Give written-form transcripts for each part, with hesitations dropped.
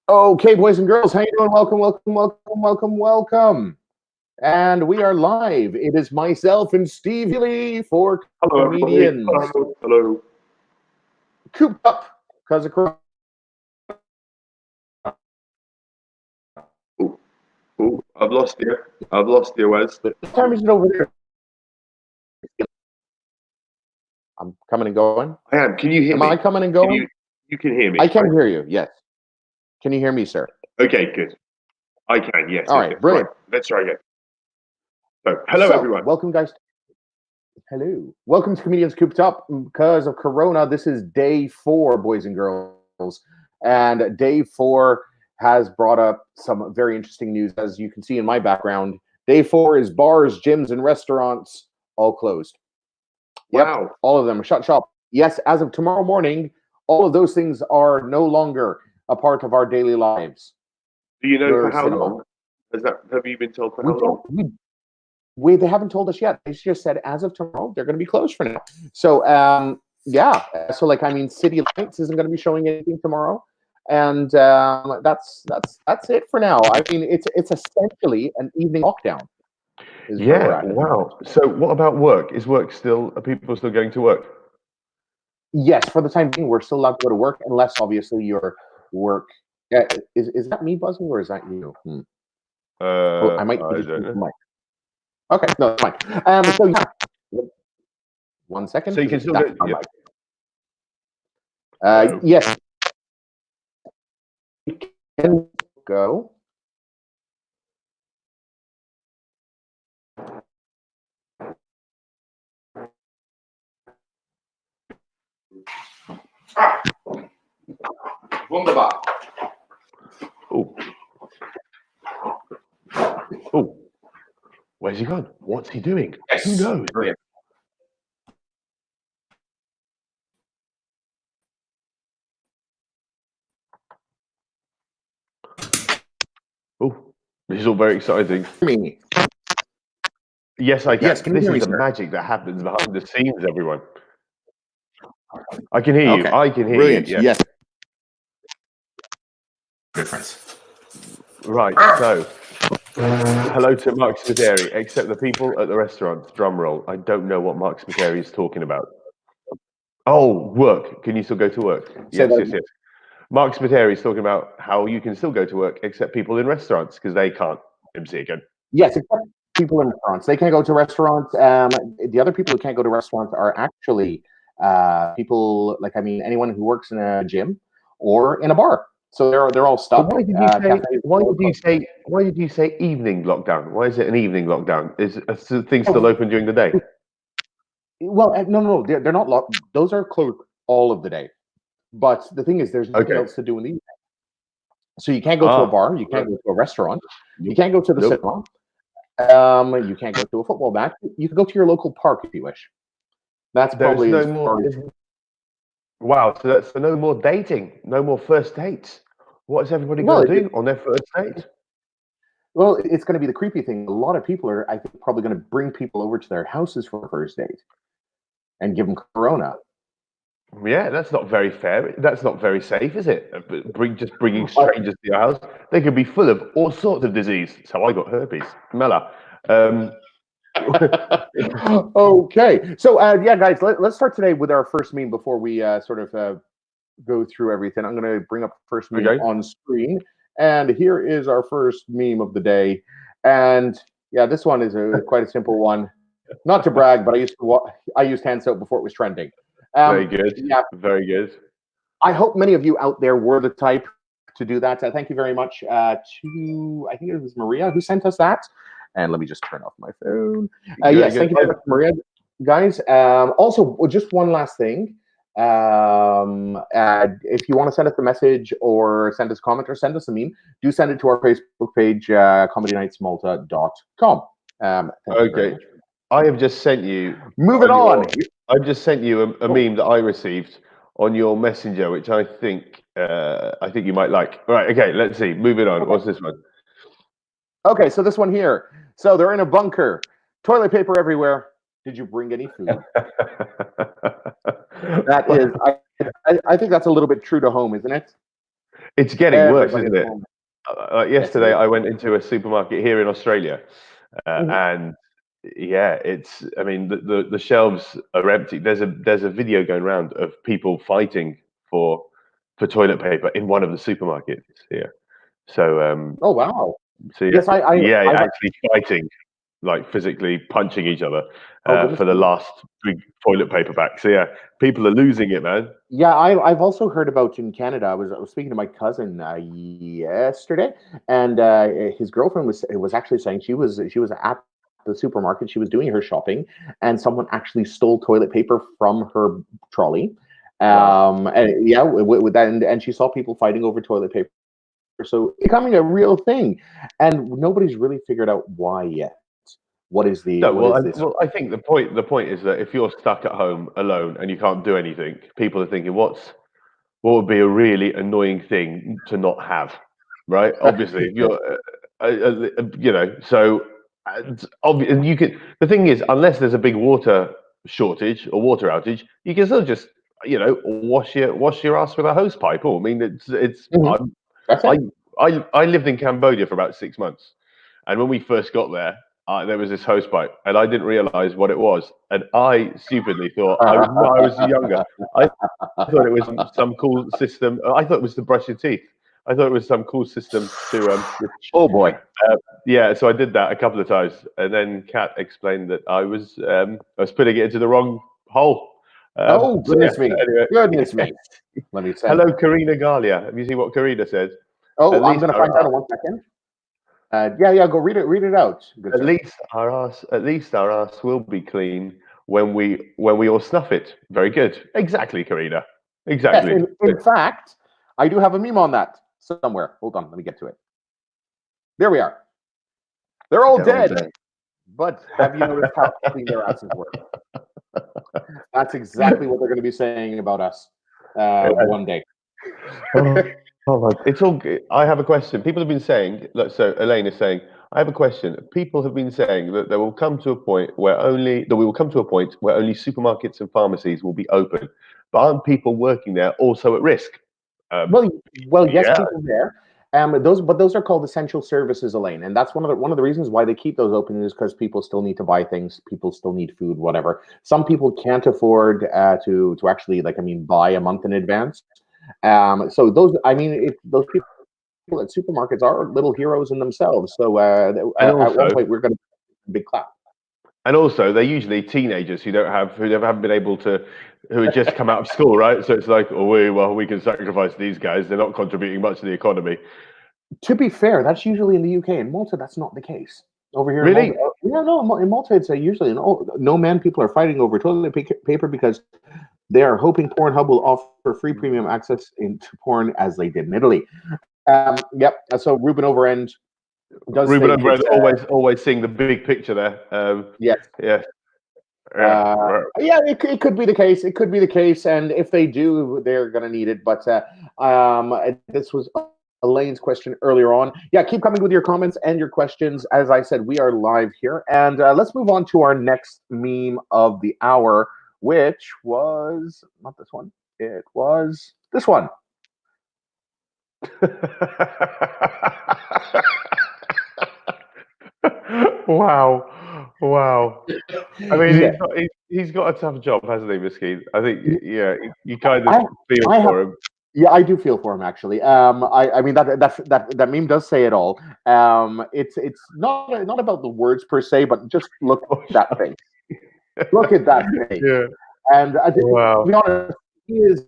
Okay, boys and girls, how you doing? Welcome, welcome, welcome, welcome, welcome. And we are live. It is myself and Steve Hili for Hello, everybody. comedians. Hello. Hello. Cooped up because of Corona. Oh, I've lost you. I've lost you, Wes. What time is it over there? I'm coming and going. I am. Can you hear Am me? I coming and going? You can hear me. I can hear you, yes. Can you hear me, sir? Okay, good. I can, yes. All yes, right, yes. brilliant. Right, let's try again. So, hello, everyone. Welcome, guys. Hello. Welcome to Comedians Cooped Up because of Corona. This is day 4, boys and girls. And day 4 has brought up some very interesting news. As you can see in my background, day 4 is bars, gyms, and restaurants all closed. Yep, Wow. all of them are shut shop. Yes, as of tomorrow morning, all of those things are no longer a part of our daily lives. Do you know Your for how cinema. long? Have you been told for We how long? they haven't told us yet. They just said as of tomorrow they're going to be closed for now. So yeah, so like I mean, City Lights isn't going to be showing anything tomorrow, and that's it for now. I mean, it's essentially an evening lockdown. Is where we're Yeah, at. wow. So, what about work? Are people still going to work? Yes, for the time being, we're still allowed to go to work unless obviously your work. Is that me buzzing or is that you? Oh, I might I just don't use the know. mic. Okay, no, it's fine. So yeah, 1 second. So, you can still That's go. my Yeah. mic. Hello. Yes, you can go. Wunderbar. Oh. Oh. Where's he gone? What's he doing? Yes. Who knows? Brilliant. Oh, this is all very exciting. Me. Yes, I can. Yes, can you This hear is me, the sir? magic that happens behind the scenes, everyone. I can hear you. Okay. I can hear Brilliant. you. Yes. Difference. Right. So, hello to Mark Spiteri, except the people at the restaurant. Drum roll. I don't know what Mark Spiteri is talking about. Oh, work. Can you still go to work? Say Yes, that yes, again. yes. Mark Spiteri is talking about how you can still go to work, except people in restaurants because they can't. MC again. Yes, except people in restaurants. They can't go to restaurants. The other people who can't go to restaurants are actually people like I mean anyone who works in a gym or in a bar. So they're all But stuck. why did you say? Cafes. Why did you say? Why did you say evening lockdown? Why is it an evening lockdown? Is things still open during the day? Well, no, they're not locked. Those are closed all of the day. But the thing is, there's nothing Okay. else to do in the evening. So you can't go to a Ah. bar, you can't go to a restaurant, you can't go to the Nope. cinema, you can't go to a football match. You can go to your local park if you wish. That's There's probably no as more. far as. Wow. So that's no more dating. No more first dates. What is everybody Well, going to do on their first date? well, it's going to be the creepy thing. A lot of people are, I think, probably going to bring people over to their houses for a first date and give them corona. Yeah, that's not very fair. That's not very safe, is it? Just bringing But strangers to your house. They could be full of all sorts of disease. So I got herpes. Mela. okay, so yeah, guys, let's start today with our first meme before we sort of go through everything. I'm going to bring up the first meme Okay. on screen, and here is our first meme of the day. And yeah, this one is quite a simple one. Not to brag, but I used hand soap before it was trending. Very good. Yeah, Very good. I hope many of you out there were the type to do that. Thank you very much to I think it was Maria who sent us that. And let me just turn off my phone. Yes, thank you very much, Maria, guys. Also, just one last thing. If you want to send us a message or send us a comment or send us a meme, do send it to our Facebook page, comedynightsmalta.com. Thank you very Okay. much. I have just sent you. Moving on. I've just sent you a meme that I received on your messenger, which I think you might like. All right. Okay. Let's see. Moving on. Okay. What's this one? Okay, so this one here. So they're in a bunker. Toilet paper everywhere. Did you bring any food? That is, I think that's a little bit true to home, isn't it? It's getting worse, Everybody at isn't it? home. Yes, it Yesterday, is. I went into a supermarket here in Australia, and yeah, it's. I mean, the shelves are empty. There's a video going around of people fighting for toilet paper in one of the supermarkets here. So Oh wow. so Yes, yeah, I've. actually fighting, like physically punching each other Oh goodness for the me. last big toilet paper pack. So yeah, people are losing it, man. Yeah, I've also heard about in Canada. I was speaking to my cousin yesterday, and his girlfriend was actually saying she was at the supermarket. She was doing her shopping, and someone actually stole toilet paper from her trolley. And yeah, with that, and she saw people fighting over toilet paper. So it's becoming a real thing, and nobody's really figured out why yet. No, What is this? well, I think the point is that if you're stuck at home alone and you can't do anything, people are thinking, what would be a really annoying thing to not have, right? Obviously, if you're, you know, so and you can. The thing is, unless there's a big water shortage or water outage, you can still just, wash your ass with a hose pipe. Or I mean, it's. Mhm. That's I it. I lived in Cambodia for about 6 months, and when we first got there, there was this hose pipe, and I didn't realize what it was, and I stupidly thought I was younger. I thought it was some cool system. I thought it was to brush your teeth. I thought it was some cool system to. Oh boy. Yeah, so I did that a couple of times, and then Kat explained that I was putting it into the wrong hole. Oh So yeah. goodness me. Anyway, Goodness me. Let me send. hello, Karina Galia. Have you seen what Karina said? Oh, At I'm least going to our find out in 1 second. Yeah. Go read it. Read it out. Good sir. at least our ass will be clean when we all snuff it. Very good. Exactly, Karina. Yes. Exactly. In fact, I do have a meme on that somewhere. Hold on. Let me get to it. There we are. They're all They're all dead. dead. But have you noticed how clean their asses were? That's exactly what they're going to be saying about us one day. It's all good. I have a question. People have been saying, look, so Elaine is saying, I have a question. People have been saying that we will come to a point where only supermarkets and pharmacies will be open. But aren't people working there also at risk? Well, yes, Yeah. people there. Those are called essential services, Elaine, and that's one of the reasons why they keep those open is because people still need to buy things, people still need food, whatever. Some people can't afford to actually buy a month in advance. So those people at supermarkets are little heroes in themselves. So And at one also, point we're going to big clap. they're usually teenagers who haven't been able to, who had just come out of school, right? So it's like, oh, we can sacrifice these guys. They're not contributing much to the economy. To be fair, that's usually in the UK. In Malta, that's not the case. Over here in Really? Malta, yeah, no, in Malta, it's usually no man. People are fighting over toilet paper because they are hoping Pornhub will offer free premium access into porn as they did in Italy. Yep. So Ruben Overend does Ruben think Overhead it's always seeing the big picture there. yes. Yeah, yeah. Yeah, it could be the case. It could be the case, and if they do, they're going to need it. But this was Elaine's question earlier on. Yeah, keep coming with your comments and your questions. As I said, we are live here, and let's move on to our next meme of the hour, which was not this one. It was this one. Wow. I mean, Yeah, he's got a tough job, hasn't he, Miskeen? I think, yeah, you kind of I feel I have for him. Yeah, I do feel for him actually. I mean that meme does say it all. It's not about the words per se, but just look at that face. Look at that face. Yeah. And to Wow. be honest, he is.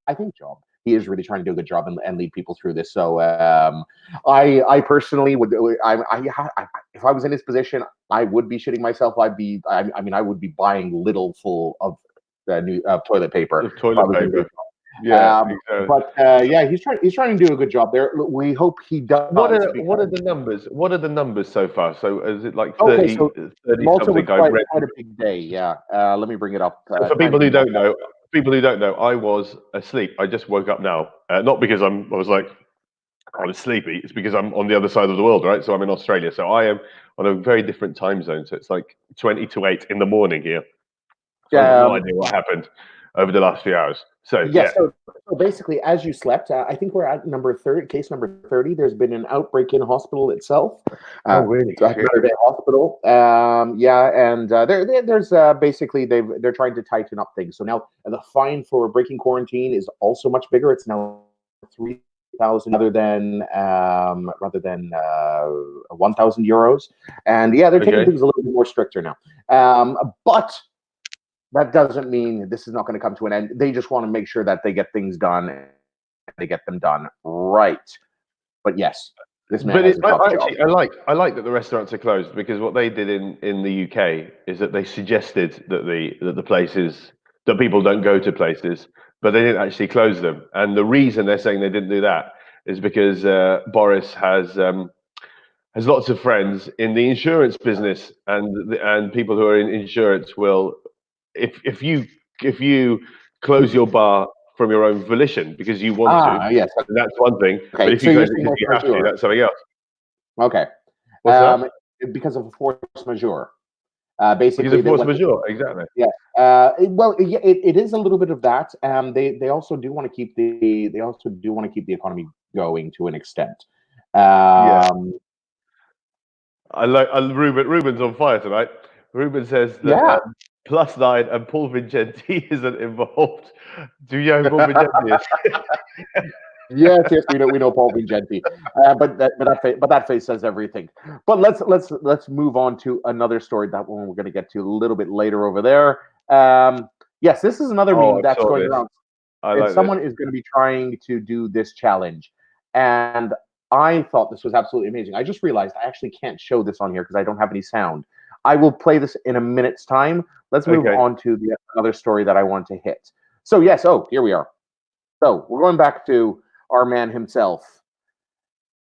I think job. He is really trying to do a good job and lead people through this. So I personally would. If I was in his position, I would be shitting myself. I would be buying little full of new toilet paper. The If I toilet was in his paper. Yeah, exactly. but yeah, he's trying to do a good job there. We hope he does. What are the numbers? What are the numbers so far? So is it like Okay, so 30 Malta was something I've quite read? quite a big day. Yeah, let me bring it up. So for Tiny bit more. people who don't know, I was asleep. I just woke up now. Not because I was like, I was sleepy. It's because I'm on the other side of the world, right? So I'm in Australia. So I am on a very different time zone. So it's like 20 to 8 in the morning here. So I've got no Um, idea what happened. over the last few hours. So Yes. So basically, as you slept, I think we're at case number 30. There's been an outbreak in hospital itself. Oh, really? Another day hospital. And there's basically they're trying to tighten up things. So now the fine for breaking quarantine is also much bigger. It's now 3,000 rather than €1,000. And yeah, they're taking things a little bit more stricter now. But that doesn't mean this is not going to come to an end. They just want to make sure that they get things done and they get them done right. But yes, this man has a tough job. I like that the restaurants are closed, because what they did in the UK is that they suggested that the places, that people don't go to places, but they didn't actually close them. And the reason they're saying they didn't do that is because Boris has lots of friends in the insurance business, and people who are in insurance will, if you close your bar from your own volition because you want to, Yes, that's one thing. Okay, But if you close it because you have to, that's something else. Okay. What's that? Because of a force majeure. Because Basically, of force majeure, exactly. Yeah. It is a little bit of that. They also do want to keep the economy going to an extent. I like Ruben's on fire tonight. Ruben says that +9 and Paul Vincenti isn't involved. Do you know who Paul Vincenti is? Yes, we know Paul Vincenti, but that face says everything. But let's move on to another story. That one we're going to get to a little bit later over there. Yes, this is another meme that's going around. Someone is going to be trying to do this challenge, and I thought this was absolutely amazing. I just realized I actually can't show this on here because I don't have any sound. I will play this in a minute's time. Let's move on to the other story that I want to hit. So yes, here we are. So we're going back to our man himself.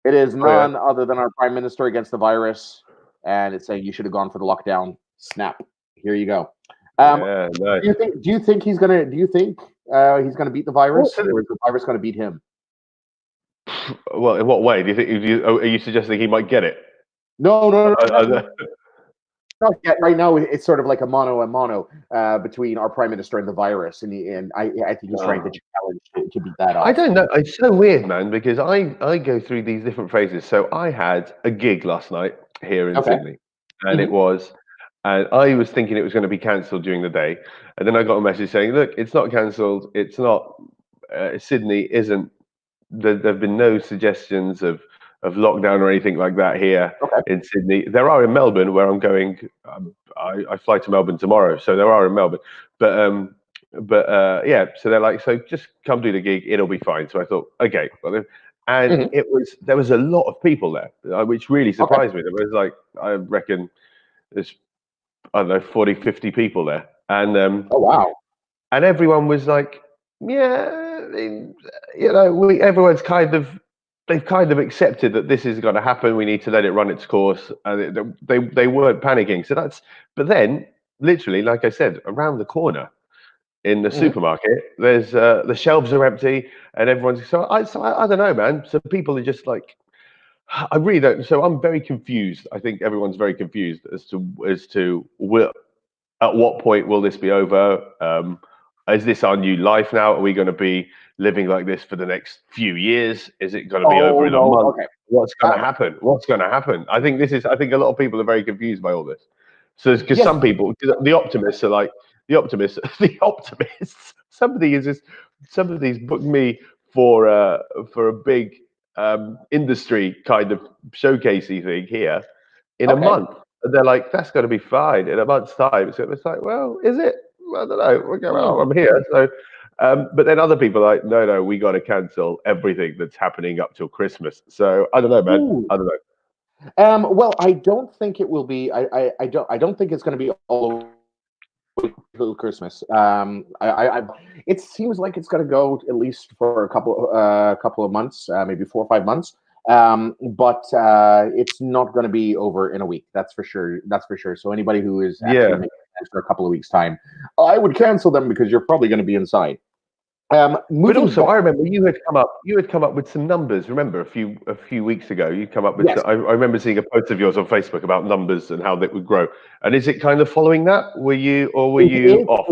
It is none other than our prime minister against the virus, and it's saying you should have gone for the lockdown. Snap. Here you go. Nice. Do you think he's gonna beat the virus, or is the virus gonna beat him? Well, in what way? Do you think? Are you suggesting he might get it? No. Not yet. Right now, it's sort of like a mono between our prime minister and the virus, and I think he's trying to challenge to beat that off. I don't know. It's so weird, man, because I go through these different phases. So I had a gig last night here in Sydney, and and I was thinking it was going to be cancelled during the day, and then I got a message saying, "Look, it's not cancelled. It's not. Sydney isn't. There've been no suggestions of lockdown or anything like that here in Sydney. There are in Melbourne, where I'm going. I fly to Melbourne tomorrow, so there are in Melbourne. But so they're like, so just come do the gig, it'll be fine. So I thought, okay, and there was a lot of people there, which really surprised me. There was like, I reckon there's, I don't know, 40, 50 people there, and and everyone was like, everyone's they've kind of accepted that this is going to happen. We need to let it run its course. They weren't panicking. But then, literally, like I said, around the corner in the supermarket, there's the shelves are empty, and everyone's I don't know, man. So people are just like, I really don't. So I'm very confused. I think everyone's very confused as to at what point will this be over? Is this our new life now? Are we going to be living like this for the next few years? Is it going to be over in a month? Okay. What's going to happen? What's going to happen? I think a lot of people are very confused by all this. So because some people, the optimists are like, the optimists. Some of these booked me for a big industry kind of showcasey thing here in a month. And they're like, that's going to be fine in a month's time. So it's like, well, is it? I don't know. I'm here. So, but then other people are like, no, we got to cancel everything that's happening up till Christmas. So I don't know, man. I don't know. Well, I don't think it will be. I don't think it's going to be all over Christmas. It seems like it's going to go at least for a couple of months, maybe 4 or 5 months. But it's not going to be over in a week. That's for sure. So anybody who is actually making plans for a couple of weeks' time, I would cancel them because you're probably going to be inside. But Moving also, back, I remember you had come up with some numbers. Remember a few weeks ago, you come up with. yes, I remember seeing a post of yours on Facebook about numbers and how they would grow. And is it kind of following that? Were you off it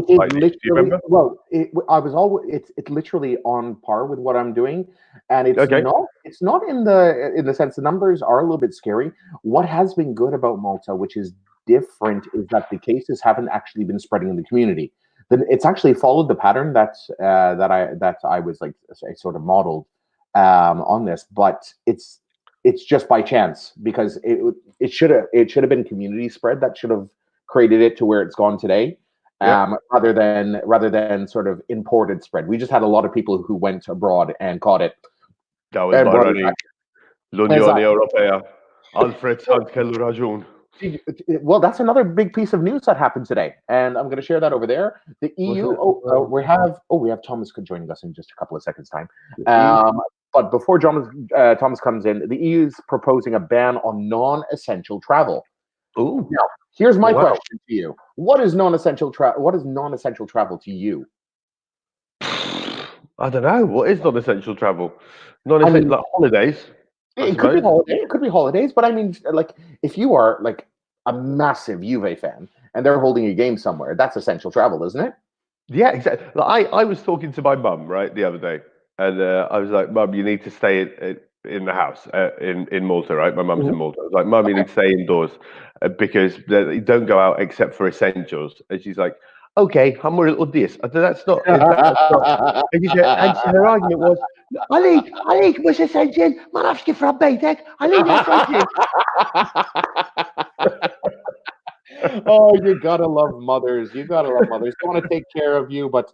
is slightly? Do you literally, remember? well, I was always, it's literally on par with what I'm doing, and Okay. it's not in the sense the numbers are a little bit scary. What has been good about Malta, which is different, is that the cases haven't actually been spreading in the community. Then it's actually followed the pattern that I was like, I sort of modeled on this, but it's just by chance because it should have been community spread that should have created it to where it's gone today, Yeah. rather than sort of imported spread. We just had a lot of people who went abroad and caught it That was and brought it Barani. back. L'Unione Exactly. Europea. Alfred had kellu raġun. Well, that's another big piece of news that happened today, and I'm going to share that over there. The What's EU. it? We have Thomas joining us in just a couple of seconds time. EU? But before Thomas comes in, the EU is proposing a ban on non-essential travel. Ooh. Now, here's my Wow. question to you: What is non-essential travel? What is non-essential travel to you? I don't know. What is non-essential travel? Non-essential, like holidays, I It could be suppose. holiday. It could be holidays, but I mean, like, if you are like a massive Juve fan and they're holding a game somewhere, that's essential travel, isn't it? Yeah, exactly. Like, I was talking to my mum the other day, and I was like, "Mum, you need to stay in the house in Malta, right?" My mum's in Mhm. Malta. I was like, "Mum, you Okay. need to stay indoors because you don't go out except for essentials." And she's like, "Okay, I'm more little this." I said, That's not." And her argument was, I need was essential. Man, I've skipped from Baytek. I need essential. Oh, you gotta love mothers. You gotta love mothers. They want to take care of you, but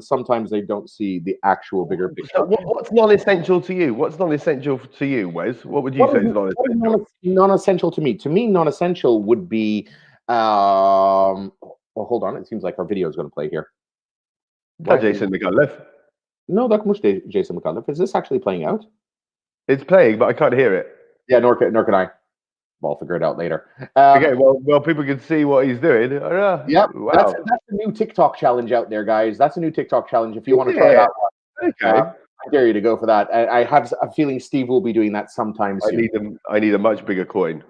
sometimes they don't see the actual bigger So, picture. what's non-essential to you? What's non-essential to you, Wes? What would you say is What is non-essential? non-essential to me? To me, non-essential would be. Well, hold on. It seems like our video is going to play here. That Why? Jason McAuliffe. No, that much Jason McAuliffe. Is this actually playing out? It's playing, but I can't hear it. Yeah, Nork and I. We'll figure it out later. Okay, well, people can see what he's doing. Yep, that's Wow. a new TikTok challenge out there, guys. That's a new TikTok challenge. If you want to try Yeah. that one, Okay. I dare you to go for that. I have a feeling Steve will be doing that sometime soon. I need a much bigger coin.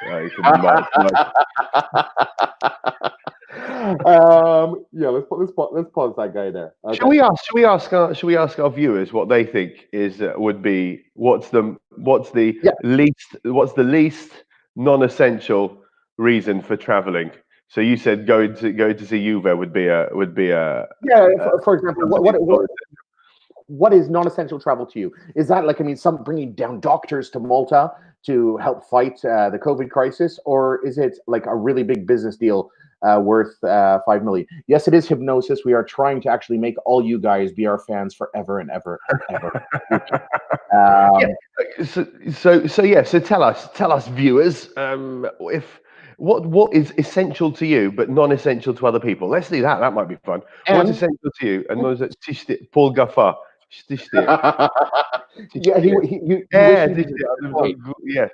It should be much. Yeah, let's pause that guy there. Okay. Should we ask our viewers what they think would be what's the Yeah. least non-essential reason for traveling? So you said going to see Juve would be a Yeah. For example, non-essential. what is non-essential travel to you? Is that like, I mean, some bringing down doctors to Malta to help fight the COVID crisis, or is it like a really big business deal worth 5 million? Yes, it is hypnosis. We are trying to actually make all you guys be our fans forever and ever and ever. So tell us viewers, if what is essential to you but non-essential to other people. Let's do that. That might be fun. What's And essential to you and non-essential? Paul Gaffa. yeah, he wished Yeah, he was yeah.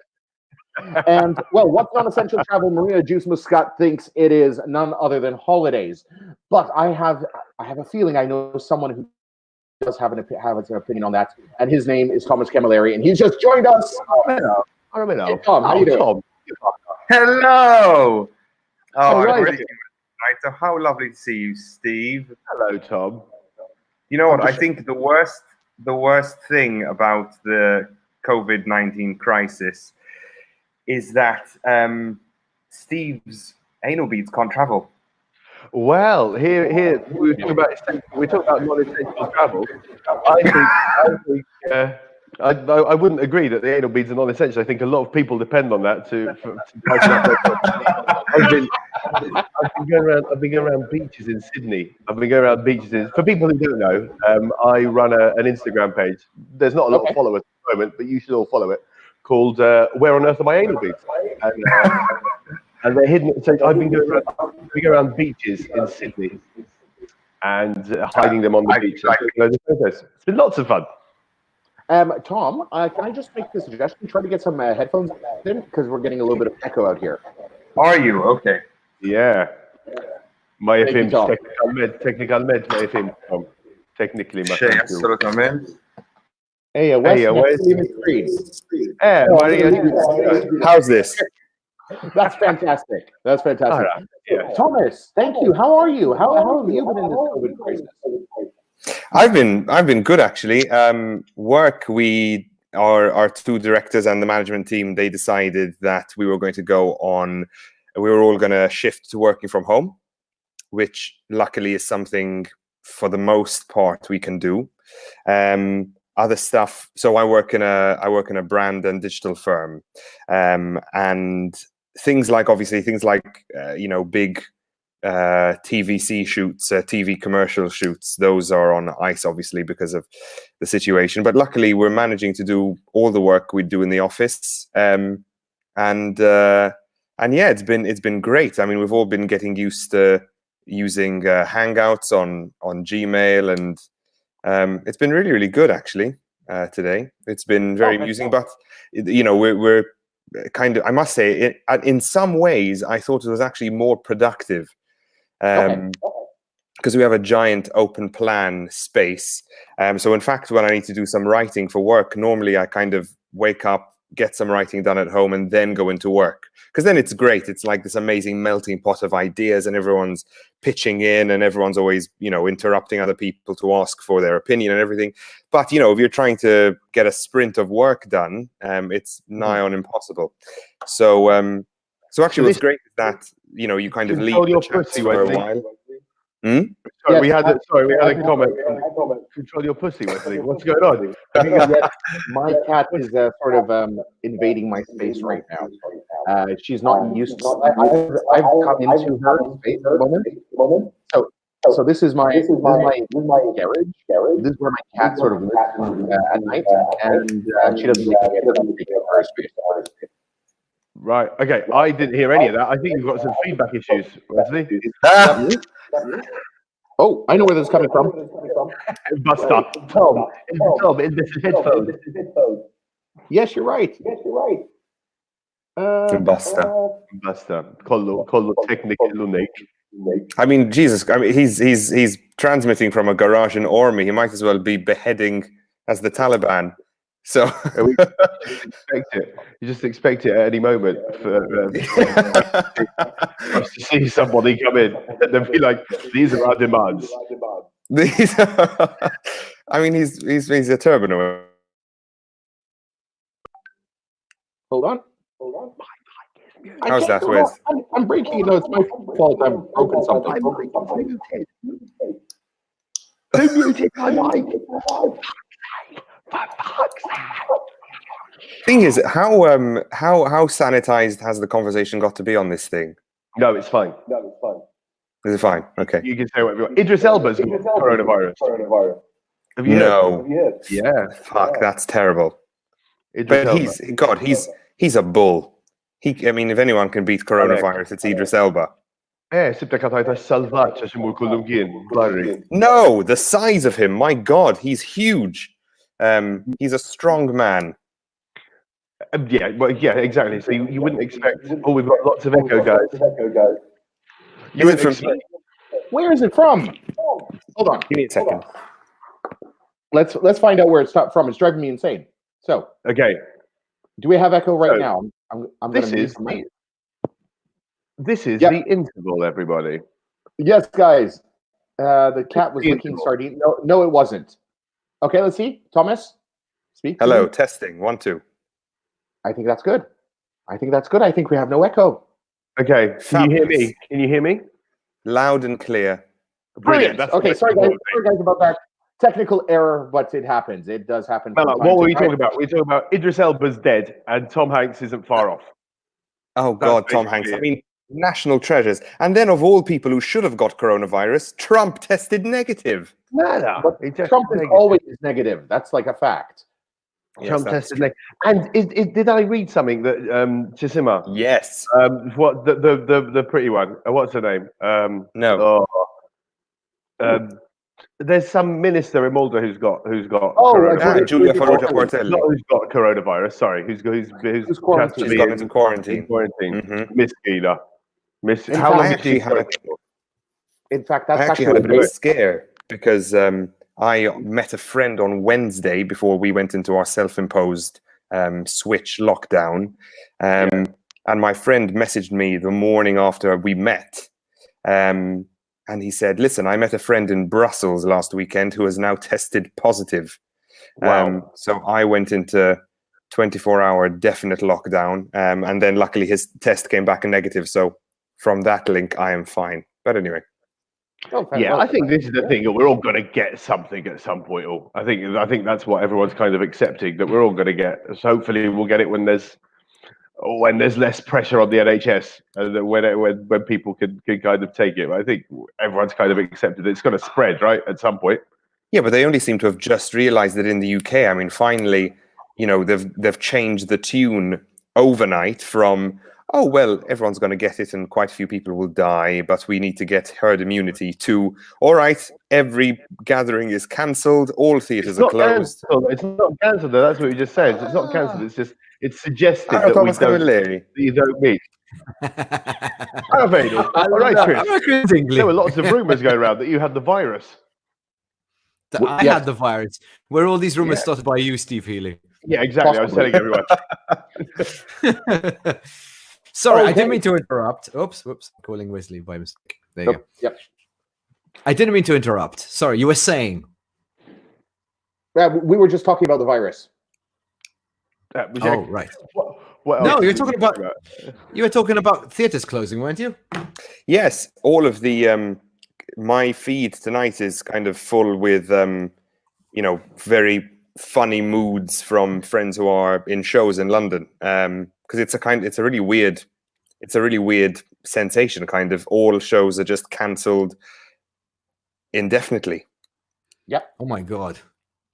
And well, what's non-essential travel? Marina Juice Muscat thinks it is none other than holidays. But I have a feeling I know someone who does have an opinion on that, and his name is Thomas Camilleri, and he's just joined us. Hey, Tom, how you doing? Tom. Hello. Oh, All I'm right. really right. So how lovely to see you, Steve. Hello, Tom. You know what? I think the worst thing about the COVID-19 crisis is that Steve's anal beads can't travel. Well, here we're talking about non-essential travel. I wouldn't agree that the anal beads are non-essential. I think a lot of people depend on that to brighten up their I've been going around beaches in Sydney. For people who don't know, I run an Instagram page. There's not a lot of followers at the moment, but you should all follow it. Called "Where on Earth Are My Anal Beads?" And they're hidden. So I've been going around beaches in Sydney and hiding them on the beach. It's been lots of fun. Tom, can I just make a suggestion? Try to get some headphones in because we're getting a little bit of echo out here. Are you okay? Yeah. My Thank you, FM Tom. technical med, my FM. Tom. Tecnically, ma C'è tanto. assolutamente. Hey, Wess, Hey, next Wess. to me is Reid. How's this? That's fantastic. That's fantastic. All right. Yeah. Thomas, thank you. How are you? How have you been in this COVID crisis? I've been good actually. Work, our two directors and the management team, they decided that we were all going to shift to working from home, which luckily is something for the most part we can do. Other stuff. So I work in a brand and digital firm, and things like big TVC shoots, TV commercial shoots, those are on ice, obviously, because of the situation. But luckily, we're managing to do all the work we do in the office, and yeah, it's been great. I mean, we've all been getting used to using Hangouts on Gmail, and it's been really, really good actually. Today, it's been very amusing, but we're kind of. I must say, in some ways, I thought it was actually more productive. Because we have a giant open plan space. So in fact, when I need to do some writing for work, normally I kind of wake up, get some writing done at home, and then go into work. Because then it's great. It's like this amazing melting pot of ideas, and everyone's pitching in, and everyone's always, interrupting other people to ask for their opinion and everything. But, if you're trying to get a sprint of work done, it's nigh on impossible. So actually, what's great is that you kind of leave the chat for a while. Sorry, we had a comment. Control your pussy, Wesley. What's going on? My cat is sort of invading my space right now. She's not used to. I've come into her space at the moment. So this is my garage. This is where my cat sort of lives at night, and she doesn't take her space. Right. Okay. I didn't hear any of that. I think you've got some feedback issues, Wesley. Oh, I know where this is coming from. Buster. Tom, this is headphones. Yes, you're right. Basta. Collo technical. I mean, Jesus. I mean, he's transmitting from a garage in Ormy. He might as well be beheading as the Taliban. So you just expect it at any moment for us to see somebody come in and then be like, "These are our demands." These. I mean, he's a turbanoid. Hold on. How's that, Wes? I'm breaking it. No, it's my fault. I've broken something. Who muted my mic? Thing is, how sanitized has the conversation got to be on this thing? No, it's fine. Is it fine? Okay. You can say whatever you want. Idris Elba's got coronavirus. Have you No. heard? Yeah. Fuck, that's terrible. Idris Elba. He's a bull. I mean, if anyone can beat coronavirus, it's Idris Elba. No, the size of him, my God, he's huge. He's a strong man. Yeah, exactly. So you wouldn't expect. Oh, we've got lots of echo, guys. Where is it from? Hold on. Give me a second. Let's find out where it's from. It's driving me insane. So, okay, do we have echo right now? This is the interval, everybody. Yes, guys. The cat was licking sardine. No, it wasn't. Okay, let's see. Thomas, speak. Hello, testing. 1, 2. I think that's good. I think we have no echo. Okay, can you hear me? Loud and clear. Brilliant. Okay, sorry guys about that technical error, but it happens. It does happen. What were we talking about? We're talking about Idris Elba's dead and Tom Hanks isn't far off. Oh God, Tom Hanks. I mean, national treasures. And then of all people who should have got coronavirus, Trump tested negative. No. But Trump is always negative. That's like a fact. Trump tested negative. And did I read something that Chisima? Yes. What the pretty one? What's her name? No. There's some minister in Malta who's got Giulia Portelli. Who's got coronavirus? Sorry, who's quarantined? She's gone into quarantine. Miss Gila. How long did she have? In fact, that's I actually had a bit of a scare because I met a friend on Wednesday before we went into our self-imposed switch lockdown. And my friend messaged me the morning after we met. And he said, listen, I met a friend in Brussels last weekend who has now tested positive. Wow. So I went into 24-hour definite lockdown. And then luckily his test came back negative. So from that link, I am fine. But anyway. Yeah, I think this is the thing. We're all going to get something at some point. Or I think that's what everyone's kind of accepting, that we're all going to get. So hopefully we'll get it when there's less pressure on the NHS, and when people can kind of take it. But I think everyone's kind of accepted it's going to spread, right, at some point. Yeah, but they only seem to have just realised it in the UK. I mean, finally, they've changed the tune overnight from, oh, well, everyone's going to get it and quite a few people will die, but we need to get herd immunity, to, all right, every gathering is cancelled, all theatres are closed. It's not cancelled, though. That's what you just said. It's not cancelled. It's just, it's suggested that Thomas Camilleri. you don't meet. All right, Chris. There were lots of rumours going around that you had the virus. I had the virus. Were all these rumours started by you, Steve Hili? Yeah, exactly. Possibly. I was telling everyone. Sorry, I didn't mean to interrupt. Oops, calling Wesley by mistake. There you go. Yep. I didn't mean to interrupt. Sorry, you were saying. We were just talking about the virus. Right. What no, you were talking about theatres closing, weren't you? Yes, all of the my feed tonight is kind of full with very funny moods from friends who are in shows in London. Because it's a really weird sensation. Kind of all shows are just cancelled indefinitely. Yeah. Oh my God.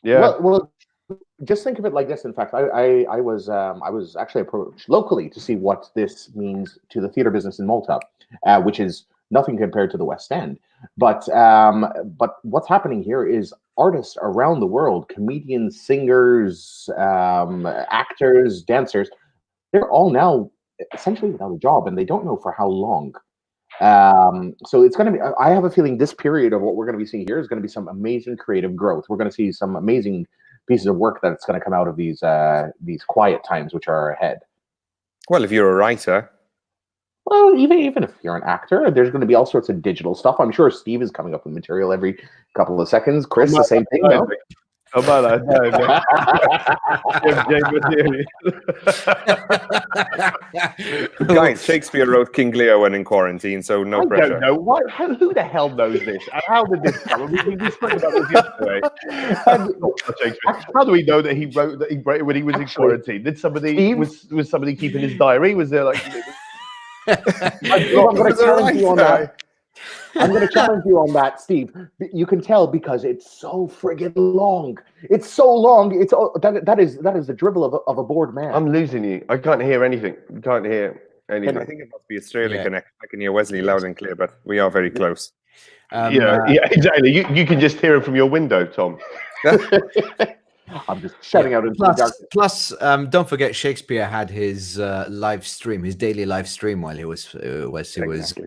Yeah. Well, just think of it like this. In fact, I was actually approached locally to see what this means to the theater business in Malta, which is nothing compared to the West End. But what's happening here is artists around the world, comedians, singers, actors, dancers, they're all now essentially without a job, and they don't know for how long. So it's going to be, I have a feeling this period of what we're going to be seeing here is going to be some amazing creative growth. We're going to see some amazing pieces of work that's going to come out of these quiet times which are ahead. Well, if you're a writer. Well, even if you're an actor, there's going to be all sorts of digital stuff. I'm sure Steve is coming up with material every couple of seconds. Chris, the same thing. No? Guys, Shakespeare wrote King Lear when in quarantine, so no pressure. I don't know. Who the hell knows this? And how did this come? We spoke about this yesterday. How do we know that he wrote it when he was in quarantine? Did somebody was somebody keeping his diary? Was there like? I'm going to challenge you on that. I'm going to challenge you on that, Steve. You can tell because it's so friggin' long. It's so long. It's that is the dribble of a bored man. I'm losing you. I can't hear anything. I can't hear anything. I think it must be Australia Connect. I can hear Wesley loud and clear, but we are very close. Yeah, exactly. You can just hear him from your window, Tom. I'm just shouting out into the darkness. Plus, don't forget, Shakespeare had his live stream, his daily live stream while he was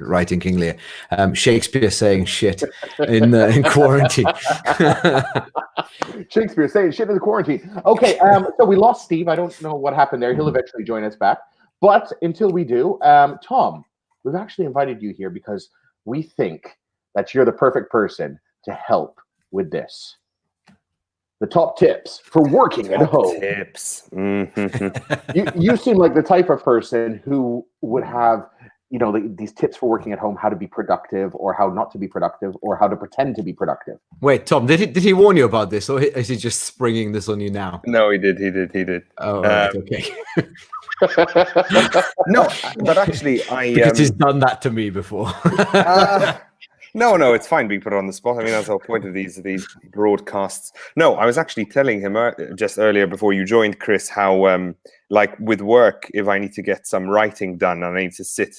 writing King Lear. Shakespeare saying shit in quarantine. Shakespeare saying shit in the quarantine. Okay, so we lost Steve. I don't know what happened there. He'll eventually join us back. But until we do, Tom, we've actually invited you here because we think that you're the perfect person to help with this. The top tips for working at home. Tips. You seem like the type of person who would have, these tips for working at home, how to be productive or how not to be productive or how to pretend to be productive. Wait, Tom, did he warn you about this or is he just springing this on you now? No, he did. Oh, right, okay. No, but actually, because he's done that to me before. No, it's fine being put on the spot. I mean, that's the whole point of these broadcasts. No, I was actually telling him just earlier before you joined, Chris, how like with work, if I need to get some writing done and I need to sit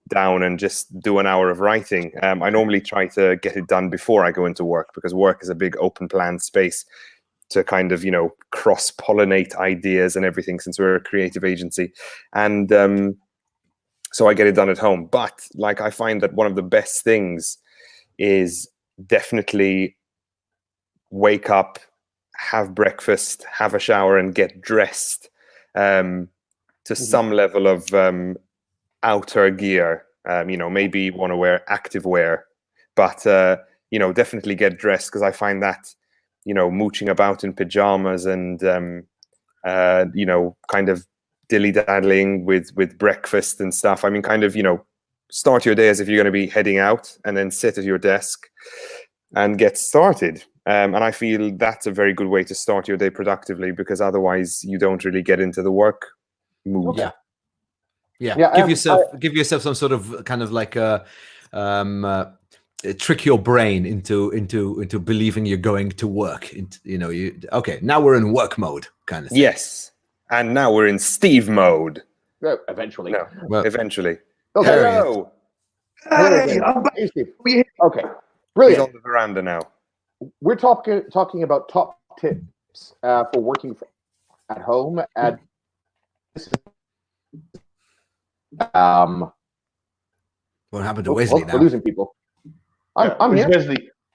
down and just do an hour of writing, I normally try to get it done before I go into work because work is a big open plan space to kind of, cross-pollinate ideas and everything since we're a creative agency. And so I get it done at home. But like I find that one of the best things is definitely wake up, have breakfast, have a shower, and get dressed to some level of outer gear. Maybe you want to wear active wear, but definitely get dressed, because I find that mooching about in pajamas and kind of dilly-daddling with breakfast and stuff. I mean, kind of start your day as if you're going to be heading out, and then sit at your desk and get started. And I feel that's a very good way to start your day productively, because otherwise you don't really get into the work mood. Yeah. Give yourself some sort of kind of like a trick your brain into believing you're going to work. Okay, now we're in work mode, kind of thing. Yes, and now we're in Steve mode. Eventually. No, eventually. Okay. Hello. Hey, Hey, Steve. Okay. Brilliant. He's on the veranda now. We're talking about top tips for working at home. What happened to Wesley now? We're losing people. I'm here.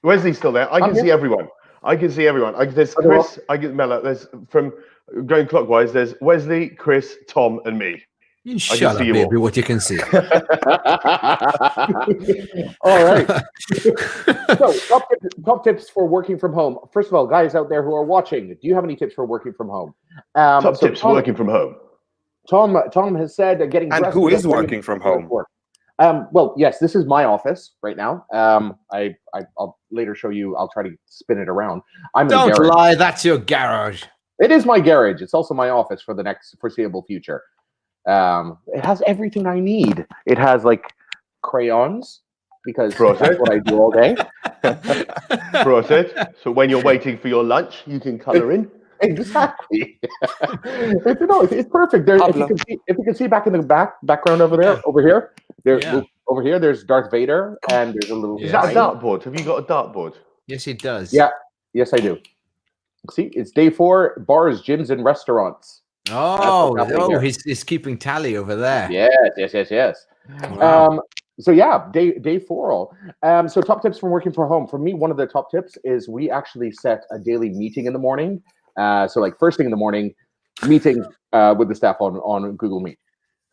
Wesley's still there. I can see everyone. There's Chris. I get Mella. There's from going clockwise. There's Wesley, Chris, Tom, and me. You shut up, baby. What you can see. All right. So, top tips for working from home. First of all, guys out there who are watching, do you have any tips for working from home? Top tips for working from home. Tom has said getting dressed. And who is working from home? Well, yes, this is my office right now. I'll later show you. I'll try to spin it around. Don't lie. That's your garage. It is my garage. It's also my office for the next foreseeable future. It has everything I need. It has like crayons, because that's what I do all day. Process. So when you're waiting for your lunch, you can color in. Exactly. It's perfect. If you can see back in the background over here, over here, there's Darth Vader, and there's a little. Is that a dartboard? Have you got a dartboard? Yes, it does. Yeah. Yes, I do. See, it's day 4. Bars, gyms, and restaurants. He's keeping tally over there. Yes. Wow. So yeah, day 4 all. So top tips from working from home. For me, one of the top tips is we actually set a daily meeting in the morning. So like first thing in the morning, meeting with the staff on Google Meet.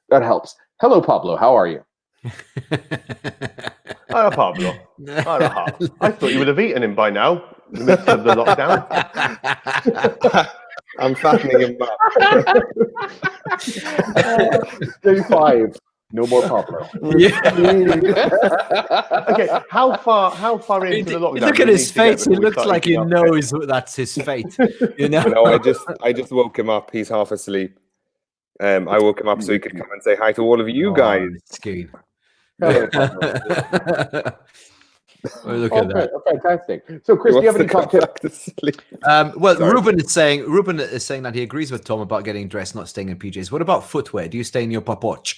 That helps. Hello, Pablo. How are you? Hello, Pablo. I thought you would have eaten him by now in the midst of the lockdown. I'm fattening him up. Day 5. No more Pablo. Okay, how far into the lockdown? Look at his face. He looks like he knows that's his fate. No, I just woke him up. He's half asleep. I woke him up so he could come and say hi to all of you guys. Look at that. Fantastic. So, Chris, do you have any top tips? Ruben is saying that he agrees with Tom about getting dressed, not staying in PJs. What about footwear? Do you stay in your papoch?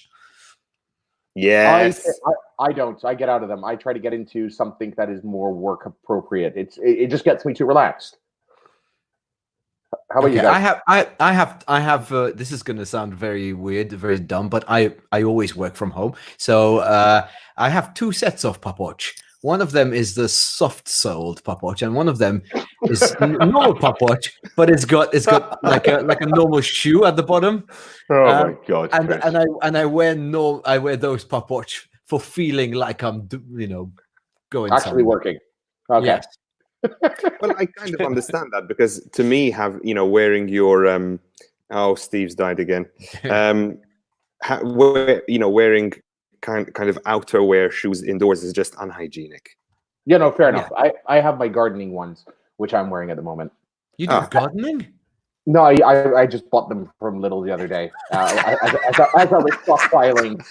Yes. I don't. I get out of them. I try to get into something that is more work appropriate. It just gets me too relaxed. How about you guys? I have. This is going to sound very weird, very dumb, but I always work from home, so I have 2 sets of papoch. One of them is the soft-soled papoch, and one of them is normal papoch, but it's got like a normal shoe at the bottom. Oh my god! I wear those papoch for feeling like I'm going actually somewhere. Working. Okay. Yes. Well, I kind of understand that, because to me, wearing your Steve's died again. Wearing kind of outerwear shoes indoors is just unhygienic. Yeah, no, fair enough. I have my gardening ones, which I'm wearing at the moment. You do gardening? No, I just bought them from Lidl the other day. As I was stockpiling,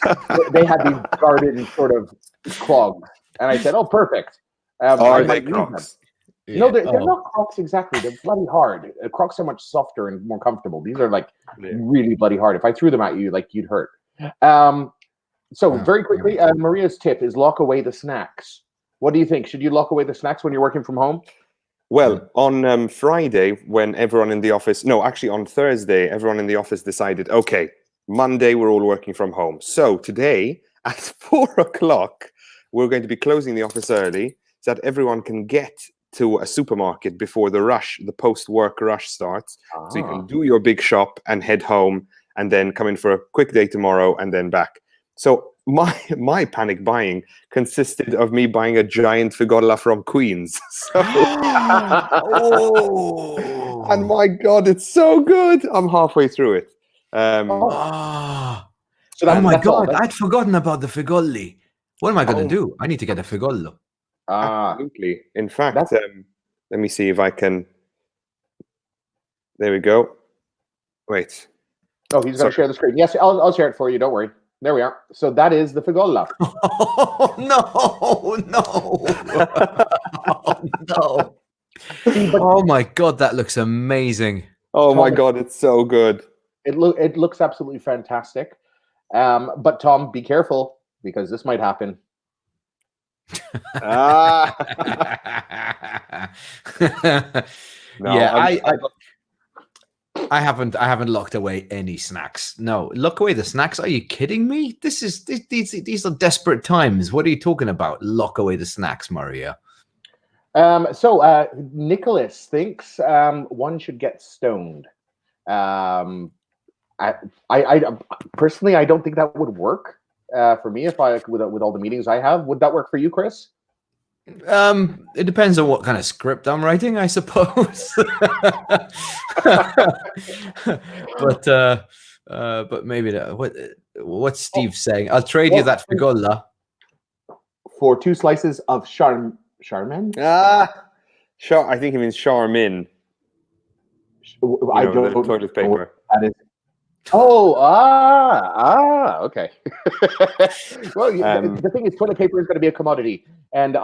they had these garden sort of clogs, and I said, "Oh, perfect." Are they Crocs? Yeah. No, they're not Crocs exactly. They're bloody hard. Crocs are much softer and more comfortable. These are like really bloody hard. If I threw them at you, like you'd hurt. So very quickly, Maria's tip is lock away the snacks. What do you think? Should you lock away the snacks when you're working from home? Well, on Friday, when everyone in the office, on Thursday, everyone in the office decided, okay, Monday, we're all working from home. So today at 4:00, we're going to be closing the office early so that everyone can get to a supermarket before the post-work rush starts. So you can do your big shop and head home and then come in for a quick day tomorrow and then back. So my panic buying consisted of me buying a giant figolla from Queens. So, and my God, it's so good. I'm halfway through it. So my God, I'd forgotten about the figolli. What am I going to do? I need to get a figollo. Absolutely. In fact, let me see if I can. There we go. Wait. Oh, he's going to share the screen. Yes, I'll share it for you. Don't worry. There we are. So that is the figolla. Oh, no. Oh, no. Oh, my God, that looks amazing. Oh, my God, it's so good. It looks absolutely fantastic. But Tom, be careful because this might happen. No, yeah, I haven't locked away any snacks. No, lock away the snacks. Are you kidding me? These are desperate times. What are you talking about? Lock away the snacks, Maria. So Nicholas thinks one should get stoned. I personally, I don't think that would work for me if with all the meetings I have. Would that work for you, Chris? It depends on what kind of script I'm writing, I suppose. but maybe what's Steve saying? I'll trade you that figolla for 2 slices of charmin. I think it means charmin. I don't know toilet paper. That is. Okay. Well, the thing is, toilet paper is going to be a commodity, and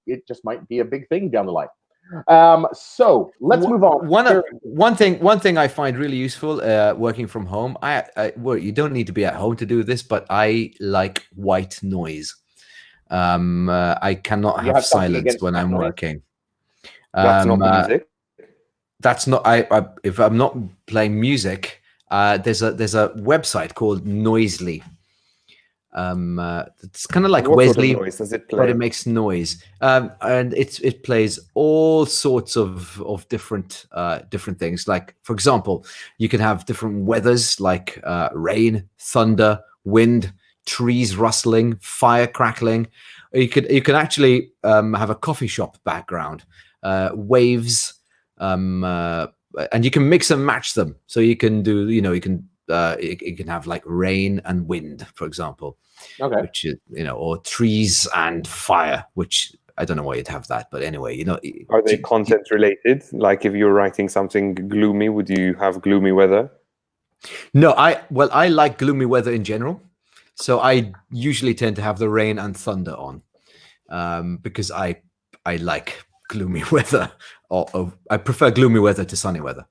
it just might be a big thing down the line. So let's move on. One thing I find really useful working from home. Well, you don't need to be at home to do this, but I like white noise. I cannot have silence when I'm working. That's not music. That's not. If I'm not playing music. There's a website called Noisely. It's kind of like Wesley, noise does it play? But it makes noise, and it plays all sorts of different things. Like, for example, you can have different weathers like rain, thunder, wind, trees rustling, fire crackling. You could actually have a coffee shop background, waves. And you can mix and match them. So you can do, you can have like rain and wind, for example. Okay. Which is, or trees and fire, which I don't know why you'd have that, but anyway, Are they content related? Like if you're writing something gloomy, would you have gloomy weather? No, I like gloomy weather in general. So I usually tend to have the rain and thunder on, because I like gloomy weather, or I prefer gloomy weather to sunny weather.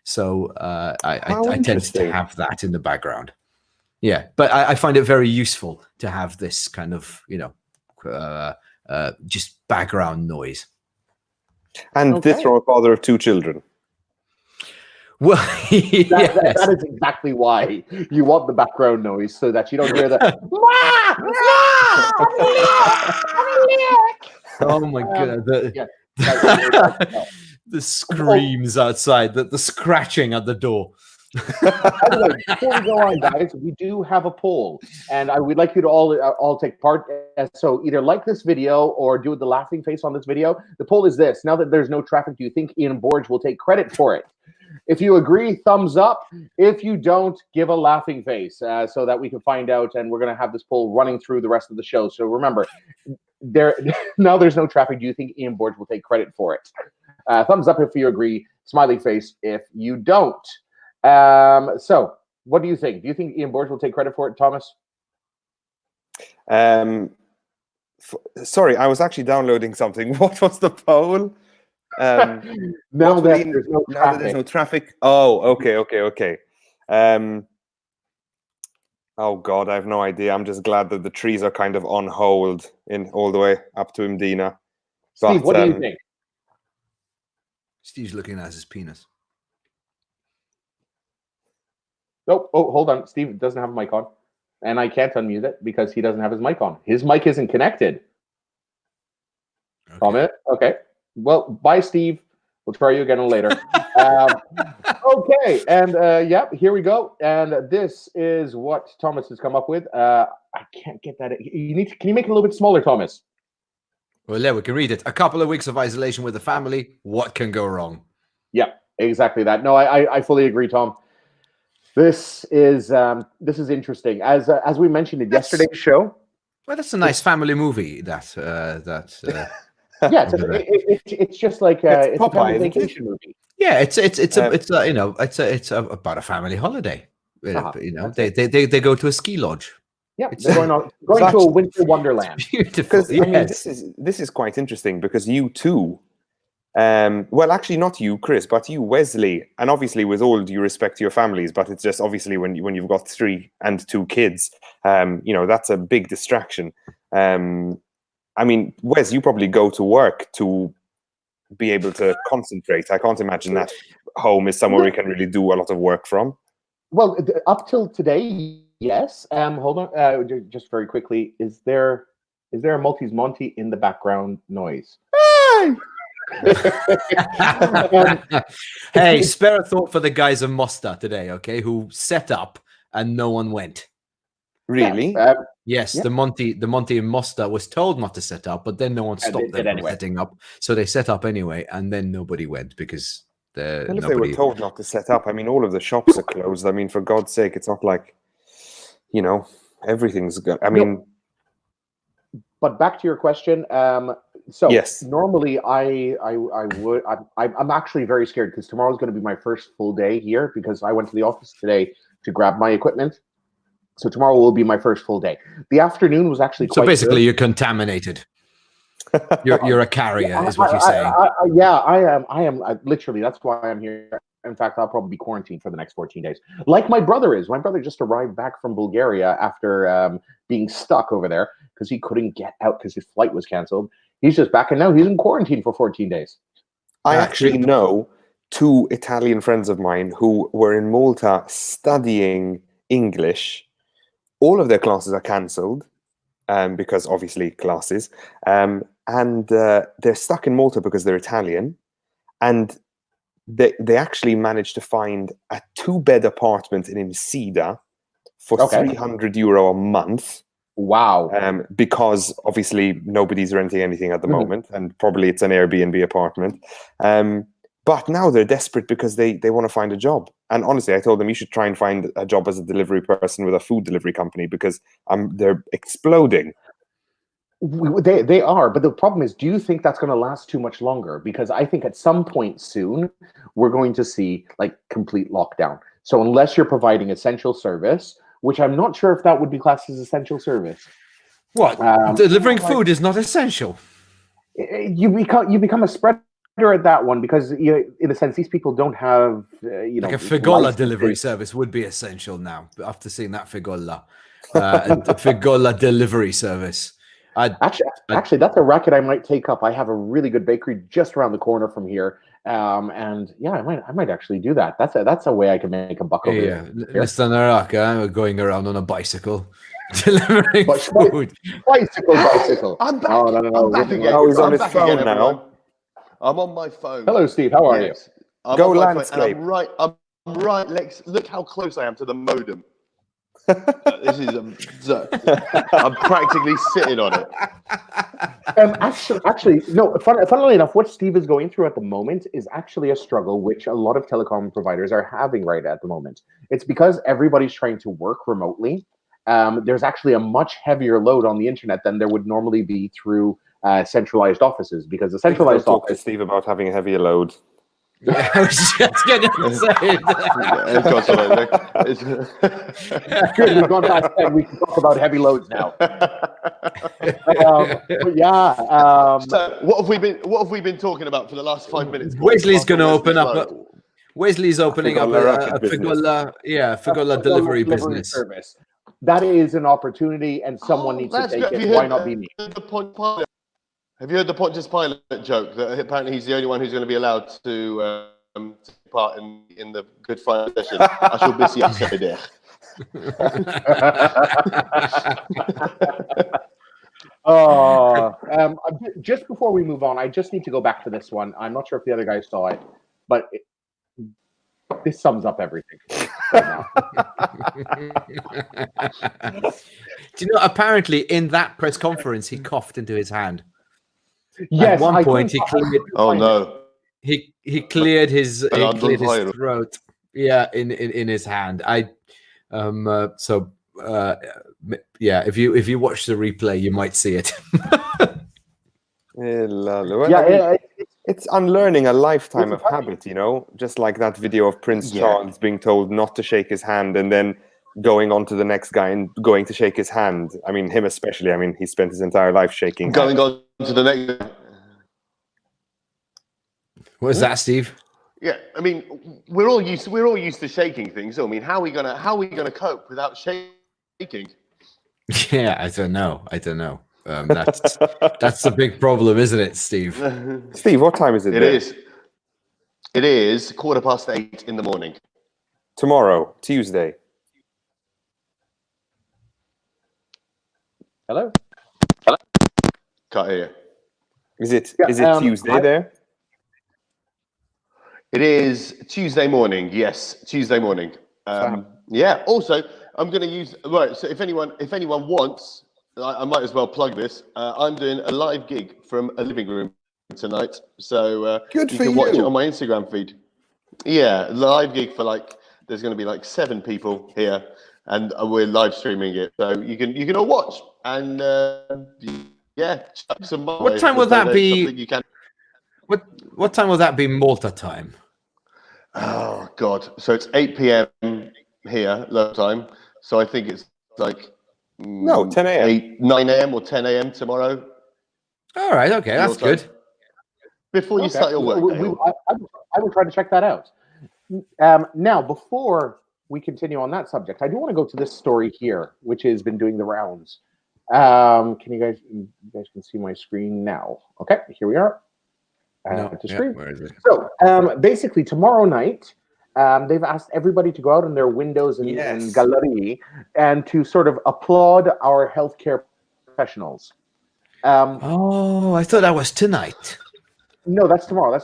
So I tend to have that in the background. Yeah, but I find it very useful to have this kind of, just background noise. And this from a father of 2 children. Well, that is exactly why you want the background noise, so that you don't hear the. Oh my God! The screams outside, the scratching at the door. Anyway, before we go on, guys, we do have a poll, and I would like you to all take part. So either like this video or do the laughing face on this video. The poll is this: now that there's no traffic, do you think Ian Borge will take credit for it? If you agree, thumbs up. If you don't, give a laughing face, so that we can find out. And we're going to have this poll running through the rest of the show. So remember, now there's no traffic. Do you think Ian Borge will take credit for it? Thumbs up if you agree. Smiley face if you don't. So what do you think? Do you think Ian Borge will take credit for it, Thomas? Sorry, I was actually downloading something. What was the poll? Now that there's no traffic. Oh, okay. Oh God, I have no idea. I'm just glad that the trees are kind of on hold all the way up to Mdina. Steve, what do you think? Steve's looking at his penis. Oh, hold on. Steve doesn't have a mic on, and I can't unmute it because he doesn't have his mic on. His mic isn't connected. Okay. Well, bye, Steve. We'll try you again later. Okay, and yep, here we go. And this is what Thomas has come up with. I can't get that. Can you make it a little bit smaller, Thomas? Well, yeah, we can read it. A couple of weeks of isolation with the family. What can go wrong? Yeah, exactly that. No, I fully agree, Tom. This is interesting. As we mentioned in yesterday's show. Well, that's a nice family movie. Yeah, it's just like it's a family vacation movie. Yeah, it's about a family holiday. You know, they go to a ski lodge. Yeah, they're going to a winter wonderland. Beautiful. Because I mean, this is quite interesting because you too. Well, actually, not you, Chris, but you, Wesley, and obviously, with all due respect to your families, but it's just obviously when you've got 3 and 2 kids, you know, that's a big distraction. I mean, Wes, you probably go to work to be able to concentrate. I can't imagine that home is somewhere you can really do a lot of work from. Well, up till today, yes. Hold on, just very quickly. Is there a Maltese Monty in the background noise? Hey, spare a thought for the guys of Mosta today, okay? Who set up and no one went. Really? Yes, yeah. The Monty in Mosta was told not to set up, but then no one stopped them from setting up. So they set up anyway, and then nobody went because if they were told not to set up, I mean, all of the shops are closed. I mean, for God's sake, it's not like, you know, everything's good. I mean, but back to your question. So yes, normally I'm actually very scared because tomorrow is going to be my first full day here because I went to the office today to grab my equipment. So tomorrow will be my first full day. The afternoon was actually quite basically good. You're contaminated. You're a carrier, is what you're saying. I am literally. That's why I'm here. In fact, I'll probably be quarantined for the next 14 days. Like my brother is. My brother just arrived back from Bulgaria after being stuck over there because he couldn't get out because his flight was canceled. He's just back and now he's in quarantine for 14 days. I actually know 2 Italian friends of mine who were in Malta studying English. All of their classes are cancelled because obviously classes. And they're stuck in Malta because they're Italian. And they actually managed to find a 2-bed apartment in Nisida for €300 a month. Wow. Because obviously nobody's renting anything at the moment, and probably it's an Airbnb apartment. But now they're desperate because they want to find a job. And honestly, I told them you should try and find a job as a delivery person with a food delivery company because they're exploding. They are, but the problem is, do you think that's going to last too much longer? Because I think at some point soon, we're going to see like complete lockdown. So unless you're providing essential service, which I'm not sure if that would be classed as essential service. What? Delivering food is not essential. You become a spreader at that one because in a sense these people don't have like a Figolla delivery service would be essential now after seeing that Figolla. The Figolla delivery service. Actually, that's a racket I might take up. I have a really good bakery just around the corner from here, and yeah, I might actually do that. That's a way I can make a buck over here. Mr. Naraka going around on a bicycle, delivering food. Bicycle. I'm back. Oh, no. I'm back again. Oh, he's on his back phone again, now. everyone. I'm on my phone. Hello, Steve. How are you? Go landscape. I'm right. Look how close I am to the modem. This is I'm practically sitting on it. Actually, no. Funnily enough, what Steve is going through at the moment is actually a struggle which a lot of telecom providers are having right at the moment. It's because everybody's trying to work remotely. There's actually a much heavier load on the internet than there would normally be through centralized offices because the centralized talk to office. Steve about having a heavier load. Yeah, I was just going to say that. Good, we've gone past 10. We can talk about heavy loads now. So what have we been talking about for the last 5 minutes? Wesley's going to open up. Wesley's opening up a Figolla delivery business. Service. That is an opportunity, and someone needs to take it. Why not be me? Have you heard the Pontius Pilate joke that apparently he's the only one who's going to be allowed to take part in the Good Friday session? I shall miss you there. Just before we move on, I just need to go back to this one. I'm not sure if the other guys saw it, but this sums up everything. Right now. Do you know? Apparently, in that press conference, he coughed into his hand. Yes, At one point, he cleared. Oh no! He cleared his viral. throat. Yeah, in his hand. Yeah. If you watch the replay, you might see it. It's unlearning a lifetime of habit, you know, just like that video of Prince Charles being told not to shake his hand and then going on to the next guy and going to shake his hand. I mean, him especially. I mean, he spent his entire life shaking. Going on to the next. What is that, Steve? Yeah, I mean, we're all used to shaking things. So I mean, how are we gonna cope without shaking? Yeah, I don't know. That's the big problem, isn't it, Steve? Steve, what time is it? It is 8:15 in the morning. Tomorrow, Tuesday. Hello? Can't hear you. Is it Tuesday there? It is Tuesday morning. Yes, Tuesday morning. Yeah. Also, I'm going to use So if anyone wants, I might as well plug this. I'm doing a live gig from a living room tonight, so you can watch it on my Instagram feed. Yeah, live gig for there's going to be 7 people here, and we're live streaming it, so you can all watch and chuck some. What time will that be? You can. What time will that be? Malta time. Oh God! So it's 8 p.m. here, local time. So I think it's 10 a.m. 9 a.m. or 10 a.m. tomorrow. All right. Okay, that's good. Before you start your work. I will try to check that out. Now, before we continue on that subject, I do want to go to this story here, which has been doing the rounds. You guys can see my screen now. Okay, here we are. Where is it? So basically, tomorrow night, they've asked everybody to go out on their windows and gallery and to sort of applaud our healthcare professionals. I thought that was tonight. No, that's tomorrow.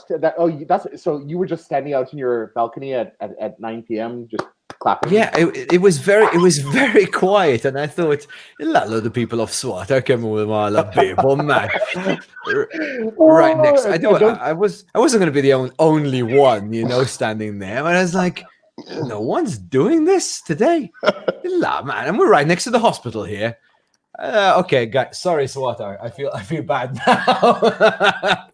So you were just standing out in your balcony at 9 p.m. just clapping. Yeah, it was very quiet, and I thought a lot of the people of SWAT are coming with my people, man. Right next, I wasn't going to be the only one, standing there, but I was like, no one's doing this today, man, and we're right next to the hospital here. Okay, guys, sorry, SWAT. I feel bad now.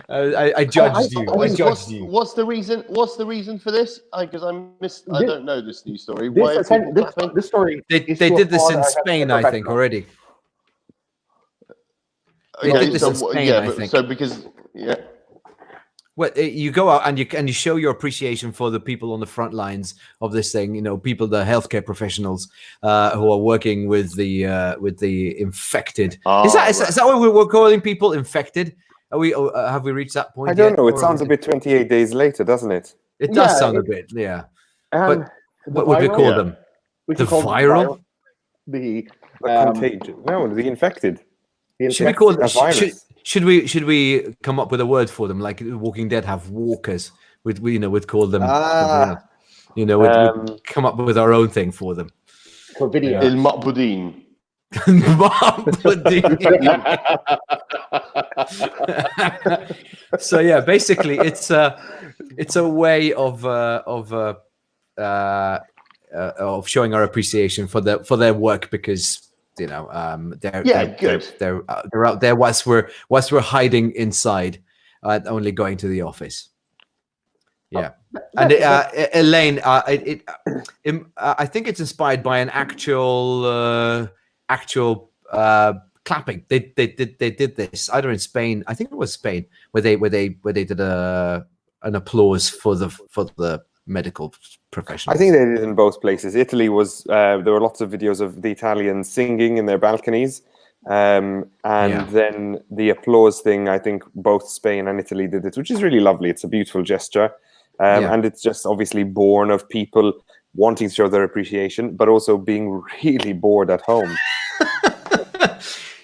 I judged you. I judged you. What's the reason? What's the reason for this? Because I don't know this news story. This story. They did this in Spain, I think, already. They did this in Spain, I think. So because Well, you go out and you show your appreciation for the people on the front lines of this thing. People, the healthcare professionals who are working with the infected. Is that what we're calling people infected? Have we reached that point? I don't know. It sounds a bit 28 days later, doesn't it? It does sound a bit, yeah. But what would we call them? The viral? The contagion? No, the infected. Should we call them? Should we come up with a word for them? Like Walking Dead have walkers. We'd call them. We'd come up with our own thing for them. For video. Il Ma'budin. So yeah, basically it's a way of showing our appreciation for their work, because they're out there whilst we're hiding inside, only going to the office. Yeah, and Elaine, I think it's inspired by an actual clapping. They did this either in Spain. I think it was Spain where they did an applause for the medical professionals. I think they did in both places. Italy was there were lots of videos of the Italians singing in their balconies, and then the applause thing. I think both Spain and Italy did it, which is really lovely. It's a beautiful gesture, and it's just obviously born of people wanting to show their appreciation, but also being really bored at home.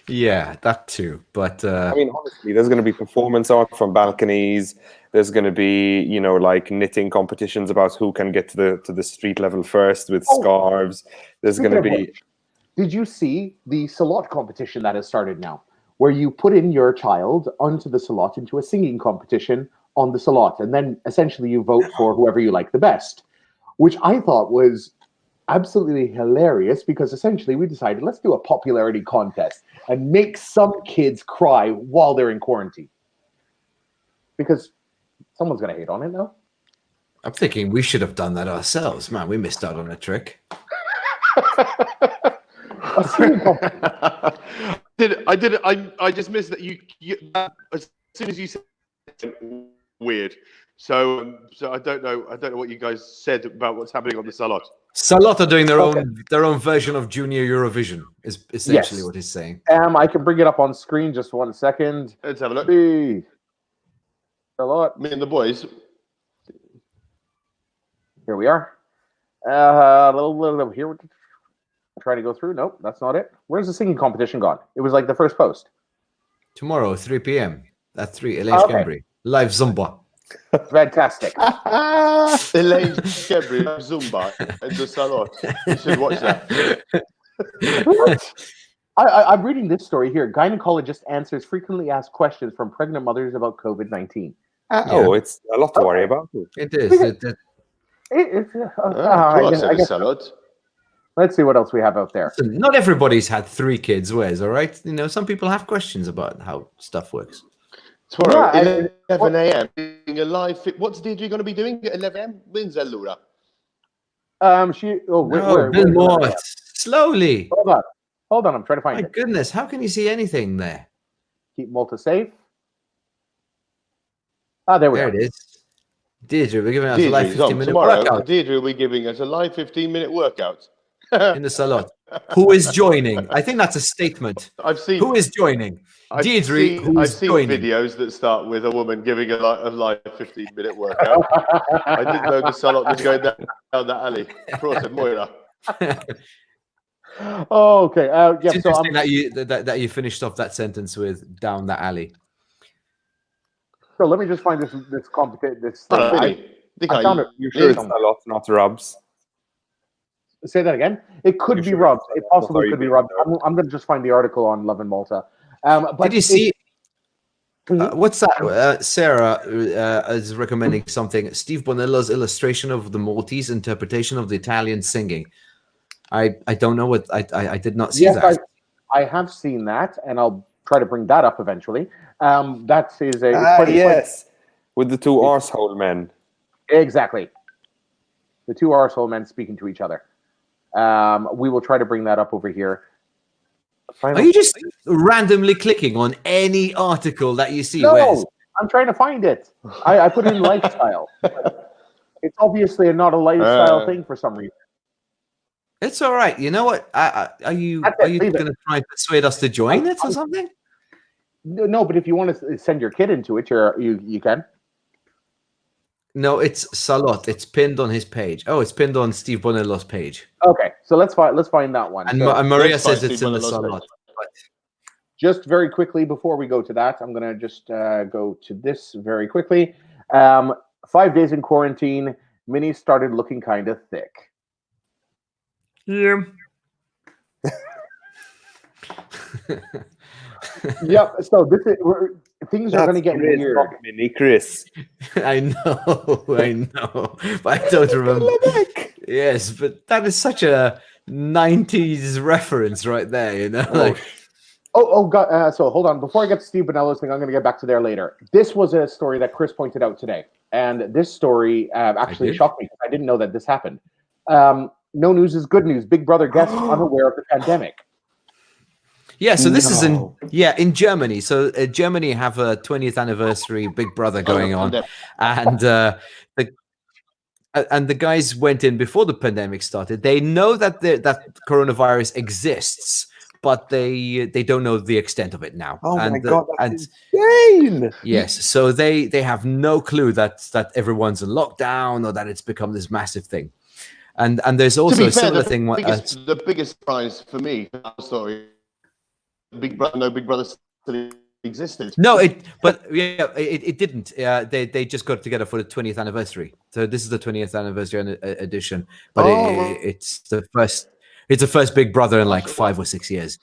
Yeah, that too. But I mean, honestly, there's going to be performance art from balconies. There's going to be, like knitting competitions about who can get to the street level first with scarves. There's going to be. Did you see the salot competition that has started now, where you put in your child onto the salot into a singing competition on the salot, and then essentially you vote for whoever you like the best, which I thought was absolutely hilarious, because essentially we decided, let's do a popularity contest and make some kids cry while they're in quarantine, because someone's going to hate on it now. I'm thinking we should have done that ourselves. Man, we missed out on a trick. I just missed that you as soon as you said weird. So I don't know what you guys said about what's happening on the Salot. Salot are doing their own version of Junior Eurovision, is essentially what he's saying. I can bring it up on screen, just 1 second. Let's have a look. Salot. Me and the boys. Here we are. A little here. Trying to go through. Nope, that's not it. Where's the singing competition gone? It was like the first post. Tomorrow, 3 p.m. at 3, Elaine Scambry. Live Zumba. Fantastic. Elaine Scambry, Zumba, and the Salot. You should watch that. I'm reading this story here. Gynecologist answers frequently asked questions from pregnant mothers about COVID-19. It's a lot to worry about. It is. I guess Salot. Let's see what else we have out there. Listen, not everybody's had 3 kids, Wes, all right? Some people have questions about how stuff works. Tomorrow, 11 a.m. doing a live fit. What's Deirdre going to be doing at 11 a.m.? When's Laura? Bill Moore, slowly. Hold on, I'm trying to find it. My goodness, how can you see anything there? Keep Malta safe. There we go. There it is. Deirdre, we're giving us a live 15-minute workout. Deirdre will be giving us a live 15-minute workout. In the Salot. Who is joining? I think that's a statement. I've seen. Who is joining? Deirdre, I've seen videos that start with a woman giving a live 15-minute workout. I didn't know the Salot was going down that alley. Prost, Moira. Okay. It's interesting that you finished off that sentence with "down the alley." So let me just find this complicated. I found it. You sure it's Salot, not Rubs? Say that again. It could be Rubs. It possibly could be Rubs. I'm going to just find the article on Love in Malta. But did you see? What's that? Sarah is recommending something. Steve Bonello's illustration of the Maltese interpretation of the Italian singing. I don't know what I did not see that. I have seen that, and I'll try to bring that up eventually. That is a yes, with the 2 arsehole men. Exactly, the 2 arsehole men speaking to each other. We will try to bring that up over here. Are you just randomly clicking on any article that you see? No, Wes? I'm trying to find it. I put in lifestyle. It's obviously not a lifestyle thing for some reason. It's all right. You know what? Are you going to try and persuade us to join it or something? No, but if you want to send your kid into it, you can. No, it's Salot. It's pinned on his page. Oh, it's pinned on Steve Bonello's page. Okay, so let's find that one. And Maria says it's in the Salot. Just very quickly before we go to that, I'm going to just go to this very quickly. 5 days in quarantine. Minnie started looking kind of thick. Yeah. Yep. So things are going to get weird. Mini Chris. I know, but I don't remember. Yes, but that is such a 90s reference right there, God. So hold on. Before I get to Steve Bonello's thing, I'm going to get back to there later. This was a story that Chris pointed out today, and this story actually shocked me because I didn't know that this happened. No news is good news. Big Brother guests unaware of the pandemic. Yeah, so this is in Germany. So Germany have a 20th anniversary Big Brother going on, and the guys went in before the pandemic started. They know that that coronavirus exists, but they don't know the extent of it now. Oh my God, that's insane! Yes, so they have no clue that everyone's in lockdown or that it's become this massive thing. And there's also a similar thing. The biggest surprise for me, sorry. Big Brother, no Big Brother still existed. No, it didn't. They just got together for the 20th anniversary. So this is the 20th anniversary edition, but it's the first Big Brother in like 5 or 6 years.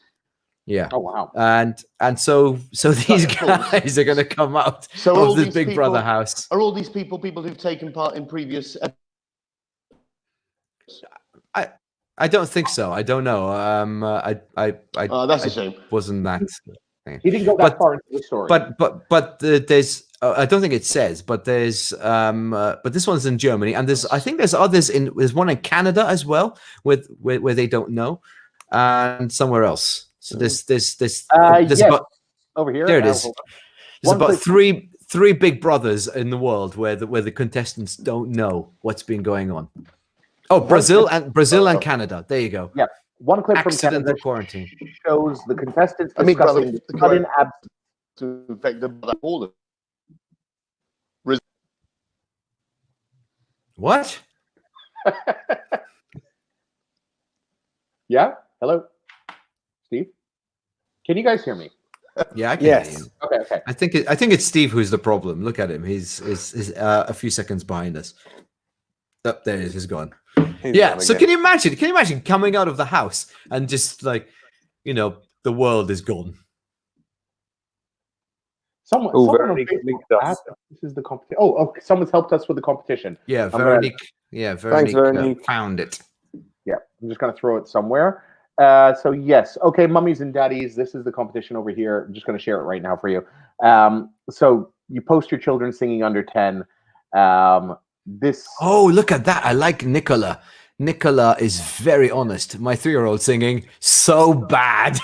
Yeah. Oh wow. And so these guys are going to come out of this Big Brother house. Are all these people who've taken part in previous? I don't think so. I don't know. That's a shame. Wasn't that? He didn't go that far into the story. But there's I don't think it says, but there's but this one's in Germany, and I think there's others there's one in Canada as well, where they don't know, and somewhere else. So there's yes. about, over here. there it is. There's about three Big Brothers in the world where the contestants don't know what's been going on. Oh, Brazil and Canada. There you go. Yeah. One clip from Accidental Canada quarantine shows the contestants discussing the sudden absence to infect the all of. What? Yeah. Hello, Steve. Can you guys hear me? Yeah, I can hear you. Okay. I think it's Steve who's the problem. Look at him. He's a few seconds behind us. Oh, there he is. He's gone. Yeah. So can you imagine coming out of the house and just like, the world is gone. Someone this is the competition. Oh, someone's helped us with the competition. Yeah, Veronique. Thanks, Veronique. Found it. Yeah, I'm just gonna throw it somewhere. So yes, okay, mummies and daddies. This is the competition over here. I'm just gonna share it right now for you. So you post your children singing under 10. This. Oh, look at that! I like Nicola. Nicola is very honest. My 3-year-old singing so bad.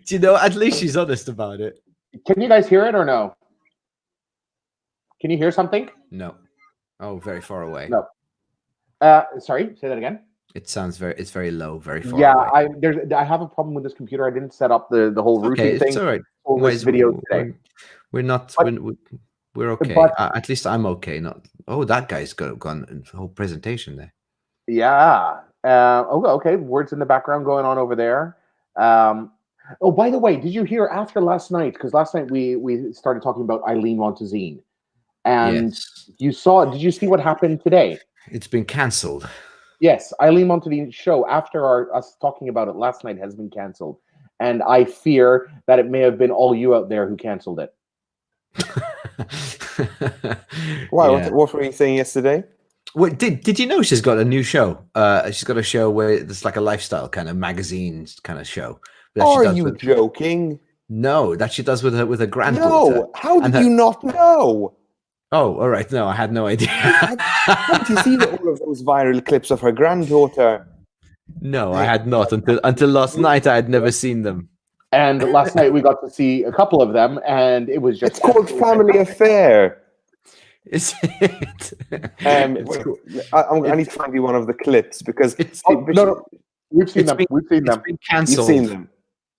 Do at least she's honest about it. Can you guys hear it or no? Can you hear something? No. Oh, very far away. No. Sorry, say that again. It sounds it's very low, very far away. Yeah, I have a problem with this computer. I didn't set up the whole routing thing. It's all right. For this video today. We're okay. At least I'm okay. That guy's gone the whole presentation there. Yeah. Okay. Words in the background going on over there. Oh, by the way, did you hear after last night? Because last night we started talking about Eileen Montezine, and did you see what happened today? It's been cancelled. Yes, Eileen Montezine show after us talking about it last night has been cancelled, and I fear that it may have been all you out there who cancelled it. Why? Yeah. What were you saying yesterday? Well, did you know she's got a new show? She's got a show where it's like a lifestyle kind of magazine kind of show. Are you joking? No, that she does with her granddaughter. No, how did you not know? Oh, all right. No, I had no idea. Haven't you seen all of those viral clips of her granddaughter? No, I had not until last night. I had never seen them. And last night we got to see a couple of them, and it was just. It's called Family Affair. Is it? I need to find you one of the clips because no, we've seen them. We've seen them. It's been cancelled. You've seen them.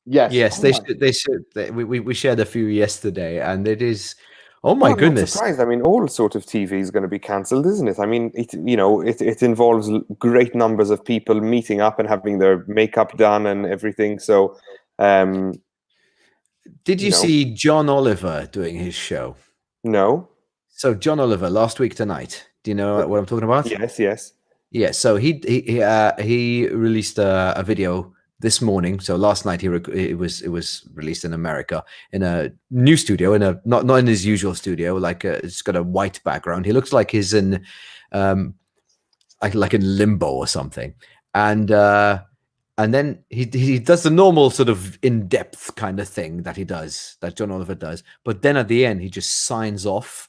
Yes. Yes, they should. We shared a few yesterday, and it is. Oh my goodness! I'm surprised. I mean, all sort of TV is going to be cancelled, isn't it? I mean, it involves great numbers of people meeting up and having their makeup done and everything. So, did you see John Oliver doing his show? No. So John Oliver last week tonight. Do you know what I'm talking about? Yes. Yeah. So he released a video this morning. So last night it was released in America in a new studio, not in his usual studio. Like it's got a white background. He looks like he's in like in limbo or something. And then he does the normal sort of in-depth kind of thing that John Oliver does. But then at the end he just signs off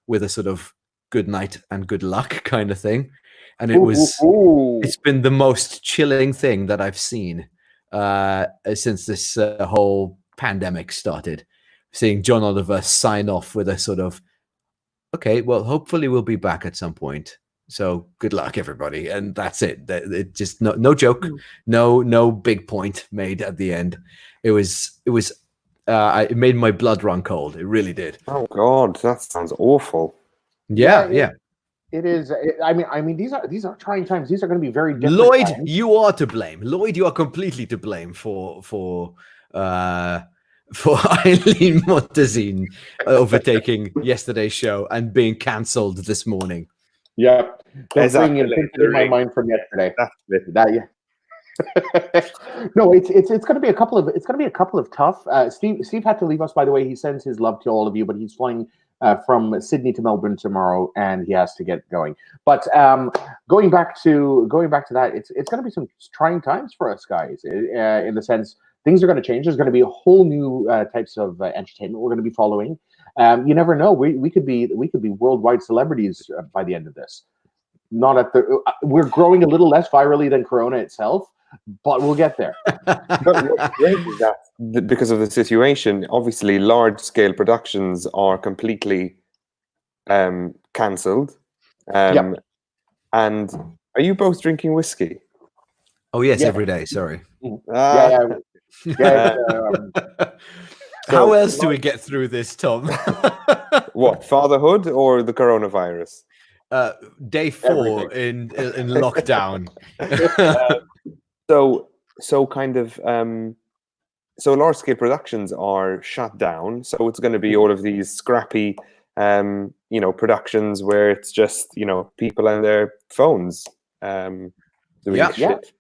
with a sort of good night and good luck kind of thing. And it's been the most chilling thing that I've seen since this whole pandemic started. Seeing John Oliver sign off with a sort of, okay, well, hopefully we'll be back at some point. So good luck, everybody. And that's it. It just no joke, no big point made at the end. It made my blood run cold. It really did. Oh God, that sounds awful. Yeah. It is. I mean, these are trying times. These are going to be very different. Lloyd, times. you are to blame. Lloyd, you are completely to blame for Eileen Montezine overtaking yesterday's show and being cancelled this morning. Yeah, Is that bringing things in my mind from yesterday. That yeah. No, it's going to be a couple of tough. Steve had to leave us, by the way. He sends his love to all of you, but he's flying from Sydney to Melbourne tomorrow, and he has to get going. But going back to that, it's going to be some trying times for us guys. In the sense, things are going to change. There's going to be a whole new types of entertainment we're going to be following. You never know. We could be worldwide celebrities by the end of this. Not at the. We're growing a little less virally than Corona itself, but we'll get there. Because of the situation, obviously, large-scale productions are completely cancelled. And are you both drinking whiskey? Oh yes, every day. Sorry. How else do we get through this, Tom? What, fatherhood or the coronavirus? Day 4 in lockdown. So large scale productions are shut down. So it's going to be all of these scrappy, productions where it's just people on their phones doing shit.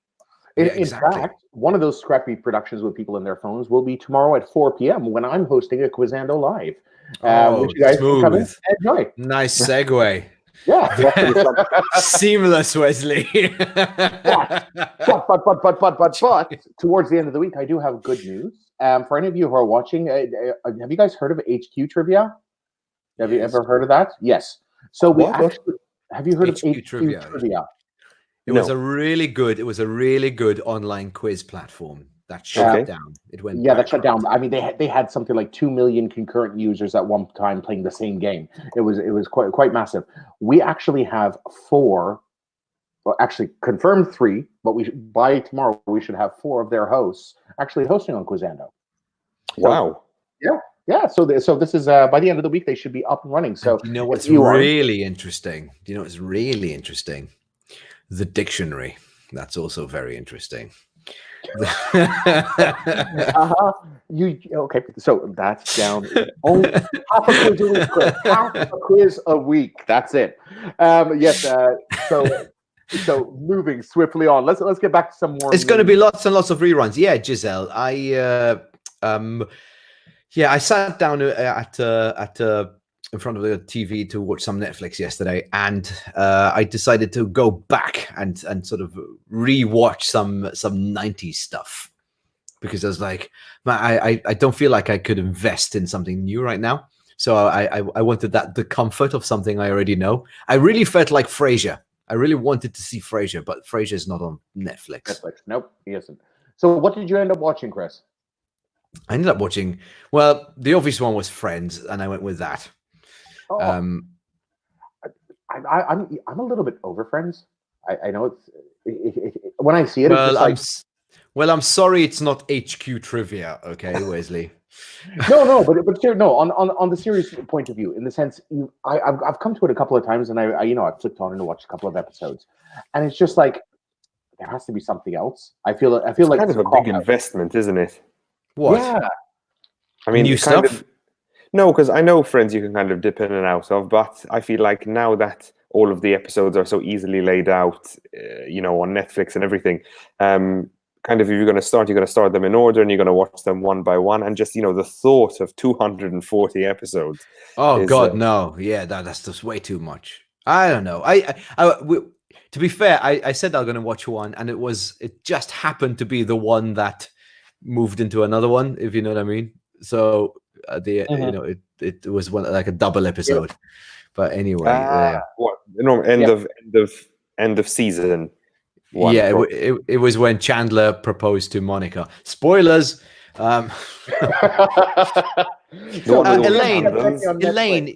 In fact, one of those scrappy productions with people in their phones will be tomorrow at 4 p.m. when I'm hosting a Quizando Live, which you guys can come in and enjoy. Nice segue. Yeah. Seamless, Wesley. but towards the end of the week, I do have good news. For any of you who are watching, have you guys heard of HQ Trivia? Have you ever heard of that? Yes. So have you heard of HQ Trivia? It was a really good online quiz platform that shut down. It went that shut down. I mean, they had something like 2 million concurrent users at one time playing the same game. It was quite massive. We actually have 4, well, actually confirmed 3, but by tomorrow we should have 4 of their hosts actually hosting on Quizando. Wow. Yeah. So this is by the end of the week they should be up and running. So you know what's really interesting? Do you know what's really interesting? The dictionary. That's also very interesting. Okay? So that's down. Only half a quiz a week. Chris. Half a quiz a week. That's it. Yes. So moving swiftly on. Let's get back to some more. It's going to be lots and lots of reruns. Yeah, Giselle. I sat down at in front of the TV to watch some Netflix yesterday, and I decided to go back and sort of rewatch some 90s stuff, because I was like, man, I don't feel like I could invest in something new right now. So I wanted the comfort of something I already know. I really felt like Frasier. I really wanted to see Frasier, but Frasier's not on Netflix. Nope, he isn't. So what did you end up watching, Chris? I ended up watching, well, the obvious one was Friends, and I went with that. Oh, I'm a little bit over Friends. I know it's when I see it. I'm sorry, it's not HQ Trivia, okay, Wesley. No, but on the serious point of view, in the sense, I've come to it a couple of times, and I've flipped on and watched a couple of episodes, and it's just like there has to be something else. I feel like it's kind of a big investment, isn't it? What? Yeah. I mean, new stuff. No, because I know Friends you can kind of dip in and out of, but I feel like now that all of the episodes are so easily laid out, on Netflix and everything, kind of if you're going to start them in order, and you're going to watch them one by one, and just the thought of 240 episodes. Oh God, no! Yeah, that's just way too much. I don't know. To be fair, I said I was going to watch one, and it just happened to be the one that moved into another one, if you know what I mean. So it was one like a double episode. But anyway, what end of season one? Yeah, it was when Chandler proposed to Monica. Spoilers. Elaine,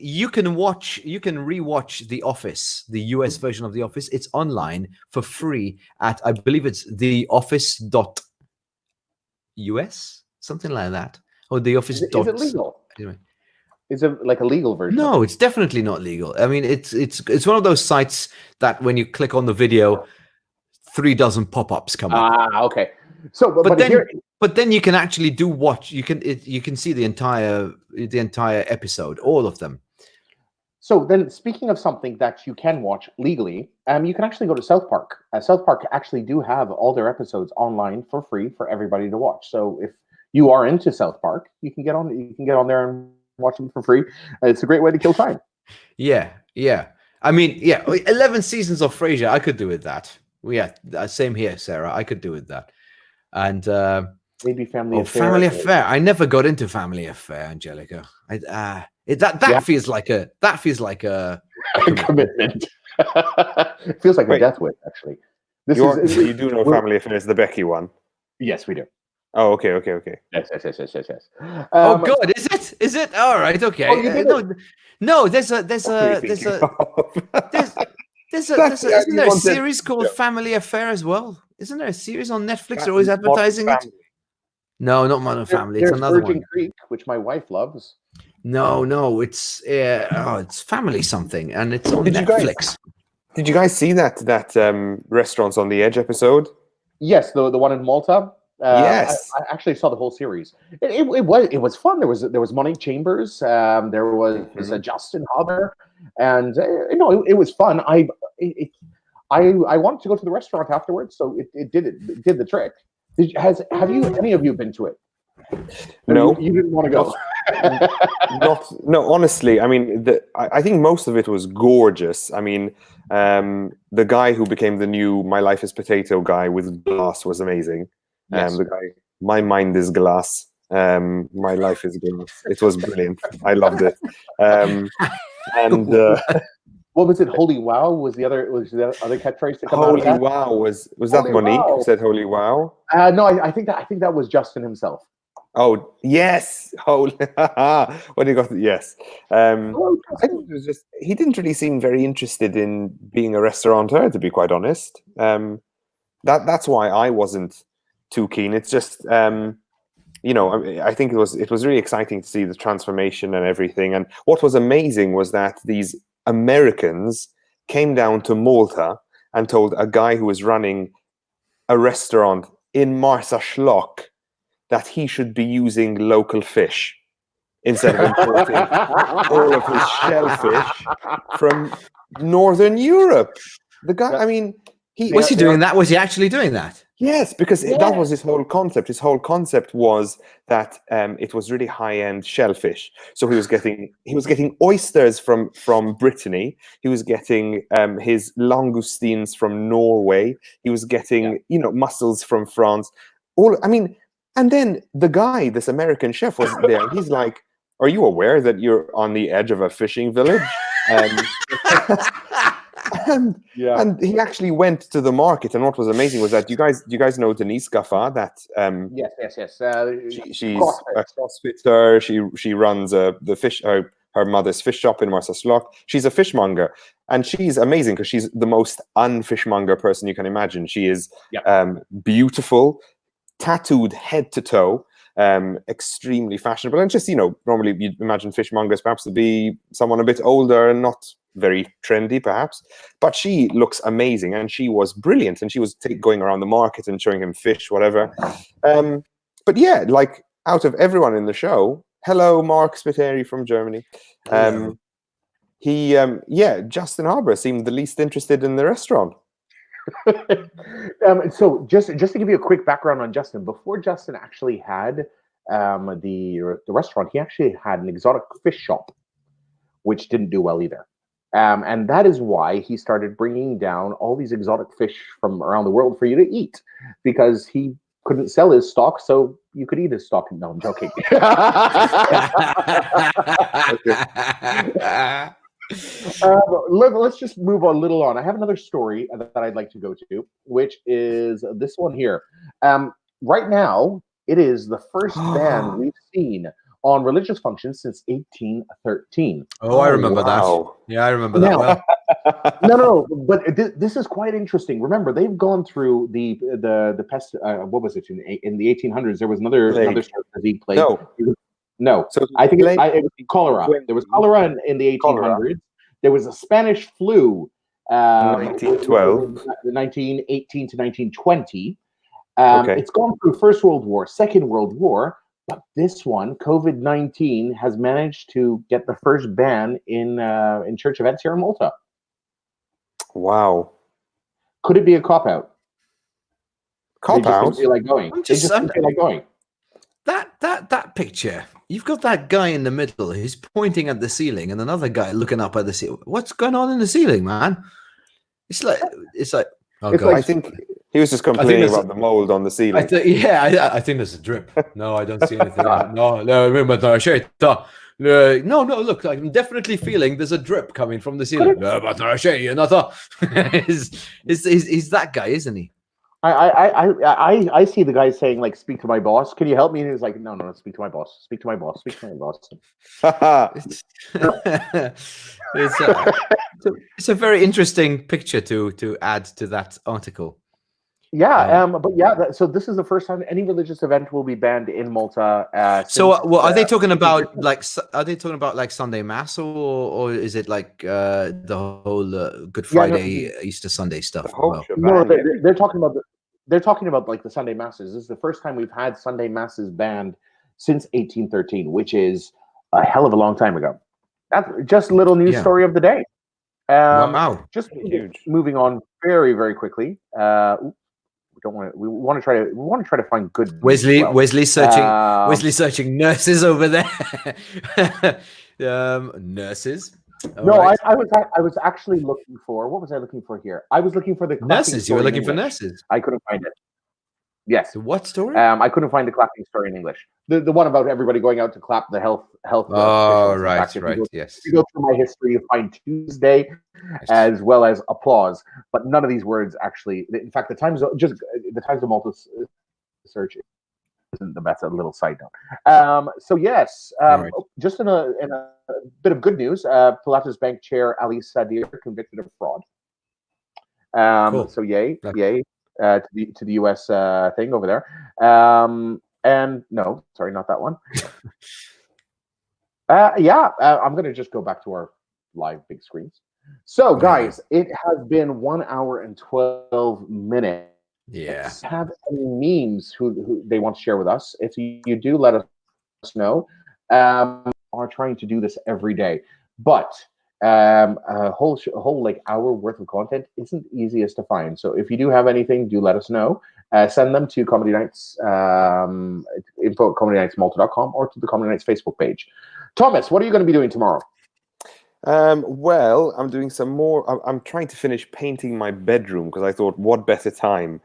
you can rewatch The Office, the US version of The Office. It's online for free at, I believe it's theoffice.us, something like that. Or The Office. Is it legal? Anyway, Is it like a legal version? No, it's definitely not legal. I mean, it's one of those sites that when you click on the video, 3 dozen pop-ups come up. Ah, okay. So, but then you can actually watch. You can see the entire episode, all of them. So then, speaking of something that you can watch legally, you can actually go to South Park. South Park actually do have all their episodes online for free for everybody to watch. So if you are into South Park, you can get on there and watch them for free. It's a great way to kill time. Yeah. I mean, 11 seasons of Frasier, I could do with that. Yeah, same here, Sarah. I could do with that. And maybe Family Affair. Family Affair. I never got into Family Affair, Angelica. That feels like a commitment. It feels like a death wish, actually. You do know Family Affair is the Becky one? Yes, we do. Oh, okay. Yes. Oh, God, is it? All right, okay. No, there's a isn't there a series called Family Affair as well? Isn't there a series on Netflix? They're always advertising it. No, not Modern Family. It's another Virgin one. Creek, which my wife loves. No, it's Family something, and it's on Netflix. Did you guys see that Restaurants on the Edge episode? Yes, the one in Malta. Yes, I actually saw the whole series. It was fun. There was Monique Chambers. There was Justin Hauber, and it was fun. I wanted to go to the restaurant afterwards, so it did the trick. Have any of you been to it? No, you didn't want to go. No, honestly, I mean, I think most of it was gorgeous. I mean, the guy who became the new My Life is Potato guy with glass was amazing. Yes. The guy, my mind is glass. My life is glass. It was brilliant. I loved it. What was it? Holy wow was the other catchphrase to come out of that? Holy wow was that Holy Monique wow. who said holy wow? No, I think that was Justin himself. Oh yes, holy when he got yes. I think it was just he didn't really seem very interested in being a restaurateur, to be quite honest. That's why I wasn't too keen. It's just I think it was really exciting to see the transformation and everything. And what was amazing was that these Americans came down to Malta and told a guy who was running a restaurant in Marsaxlokk that he should be using local fish instead of importing all of his shellfish from Northern Europe. The guy, I mean, was he doing that? Was he actually doing that? Yes, because that was his whole concept. His whole concept was that it was really high-end shellfish. So he was getting oysters from Brittany. He was getting his langoustines from Norway. He was getting mussels from France. And then the guy, this American chef, was there. And he's like, "Are you aware that you're on the edge of a fishing village?" And he actually went to the market, and what was amazing was that you guys know Denise Gaffa, that yes. She's a CrossFitter. She runs the fish her mother's fish shop in Marsaxlokk. She's a fishmonger, and she's amazing because she's the most unfishmonger person you can imagine. She is beautiful, tattooed head to toe, extremely fashionable, and just normally you'd imagine fishmongers perhaps to be someone a bit older and not very trendy perhaps, but she looks amazing, and she was brilliant, and she was going around the market and showing him fish, whatever. But yeah, like out of everyone in the show, hello Mark Spiteri from Germany, Justin Harbour seemed the least interested in the restaurant. So just to give you a quick background on Justin, before Justin actually had the restaurant, he actually had an exotic fish shop, which didn't do well either. And that is why he started bringing down all these exotic fish from around the world for you to eat, because he couldn't sell his stock, so you could eat his stock. No, I'm joking. Let's just move a little on. I have another story that I'd like to go to, which is this one here. Right now, it is the first ban we've seen on religious functions since 1813. Oh, I remember that. Yeah, I remember that well. No, but this is quite interesting. Remember, they've gone through the pest. What was it in the 1800s? There was another disease plague. No, So I think late it was cholera. There was cholera in the 1800s. There was a Spanish flu, 1912. 1918 to 1920. Okay. It's gone through First World War, Second World War, but this one, COVID-19, has managed to get the first ban in church events here in Malta. Wow. Could it be a cop out? Cop They just out? didn't feel like going. They just didn't feel like going. That picture, you've got that guy in the middle who's pointing at the ceiling and another guy looking up at the ceiling. What's going on in the ceiling, man? It's like oh It's God. I think he was just complaining about the mold on the ceiling. I think there's a drip. No, I don't see anything. No, look, I'm definitely feeling there's a drip coming from the ceiling. He's that guy, isn't he? I see the guy saying, like, speak to my boss. Can you help me? And he's like, no, speak to my boss. Speak to my boss. Speak to my boss. It's a very interesting picture to add to that article. Yeah, but yeah, so this is the first time any religious event will be banned in Malta. Are they talking about like Sunday Mass, or is it like the whole Good Friday, Easter Sunday stuff? No, they're talking about like the Sunday Masses. This is the first time we've had Sunday Masses banned since 1813, which is a hell of a long time ago. That's just a little news story of the day. Wow, just moving on very, very quickly. We want to try to find good Wesley. well. Wesley searching nurses over there. Nurses. Right. I was actually looking for, what was I looking for here? I was looking for the nurses. You were looking for nurses. I couldn't find it. Yes. The what story? I couldn't find the clapping story in English. The one about everybody going out to clap the health. Oh, right. Yes. If you go through my history, you find Tuesday as well as applause, but none of these words actually. In fact, the Times of Malta search isn't the best. A little side note. So yes, right. Just in a bit of good news, Pilates Bank Chair Ali Sadir convicted of fraud. Cool. So yay. To the US thing over there. And no, sorry, not that one. I'm going to just go back to our live big screens. So, guys, it has been 1 hour and 12 minutes. Yeah. Have any memes who they want to share with us? If you do, let us know. Are trying to do this every day, but a whole like hour worth of content isn't easiest to find. So if you do have anything, do let us know. Send them to Comedy Nights info at comedynightsmalta.com or to the Comedy Nights Facebook page. Thomas, what are you going to be doing tomorrow? Well, I'm doing some more. I'm trying to finish painting my bedroom because I thought, what better time?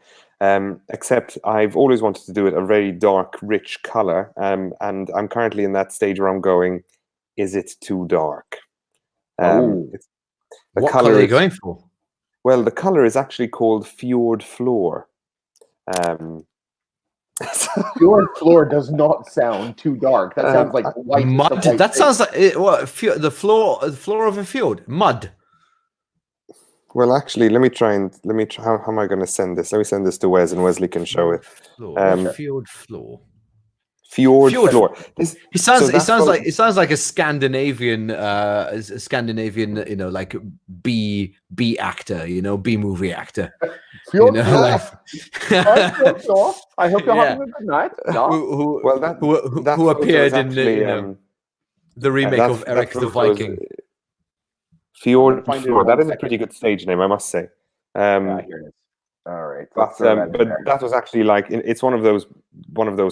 Except I've always wanted to do it a very dark, rich color, and I'm currently in that stage where I'm going, is it too dark? What color are you going for? Well, the color is actually called Fjord Floor. Fjord Floor does not sound too dark. That sounds like white mud. That sounds like the floor of a fjord. Mud. Well, actually, let me try. How am I going to send this? Let me send this to Wes, and Wesley can show it. Fjord Floor. Fjord Floor. It sounds like a Scandinavian, like B actor, B movie actor. Fjord Floor. I hope you're having a good night. No. Who appeared in the remake of Eric the Viking. Fjord Floor. That is a pretty good stage name, I must say. Here it is. All right, but that was actually like it's one of those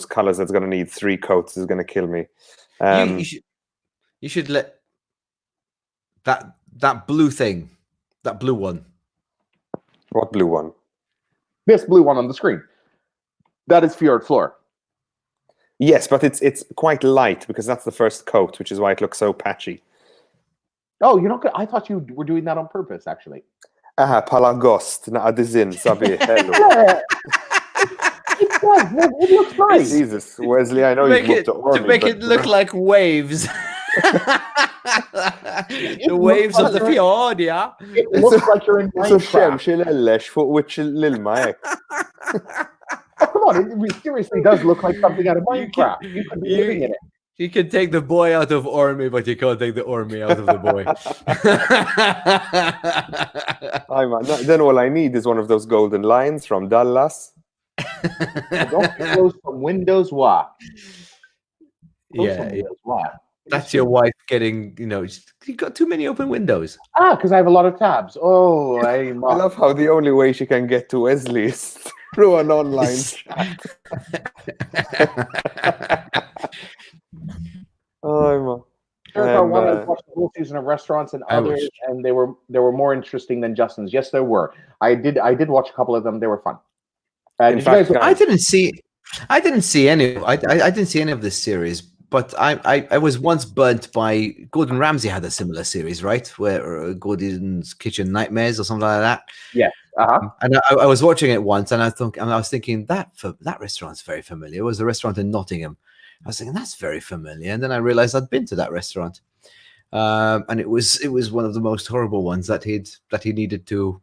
colors that's going to need 3 coats. Is going to kill me. You should let that blue thing, that blue one. What blue one? This blue one on the screen. That is Fjord Floor. Yes, but it's quite light because that's the first coat, which is why it looks so patchy. Oh, you're not good. I thought you were doing that on purpose, actually. Palagost na adizin sabi hello. Yeah. It looks nice. Jesus, Wesley, I know you've moved to Orly. To make it look like waves. The waves of the fjord, yeah. It looks like you're in Minecraft. Oh, come on, it seriously does look like something out of Minecraft. You could be living in it. You can take the boy out of Ormy, but you can't take the Ormy out of the boy. Then all I need is one of those golden lines from Dallas. Don't close from Windows. Why? Yeah. That's your wife getting, you got too many open windows. Because I have a lot of tabs. Oh, I love how the only way she can get to Wesley is through an online chat. Oh, I wanted to watch the whole season of Restaurants and others, and they were more interesting than Justin's. Yes, there were. I did watch a couple of them. They were fun. In fact, I didn't see any. I didn't see any of this series, but I was once burnt by Gordon Ramsay had a similar series, right? Where Gordon's Kitchen Nightmares or something like that. Yeah. And I was watching it once, and I was thinking that restaurant's very familiar. It was a restaurant in Nottingham. I was thinking that's very familiar, and then I realized I'd been to that restaurant, and it was one of the most horrible ones that he needed to.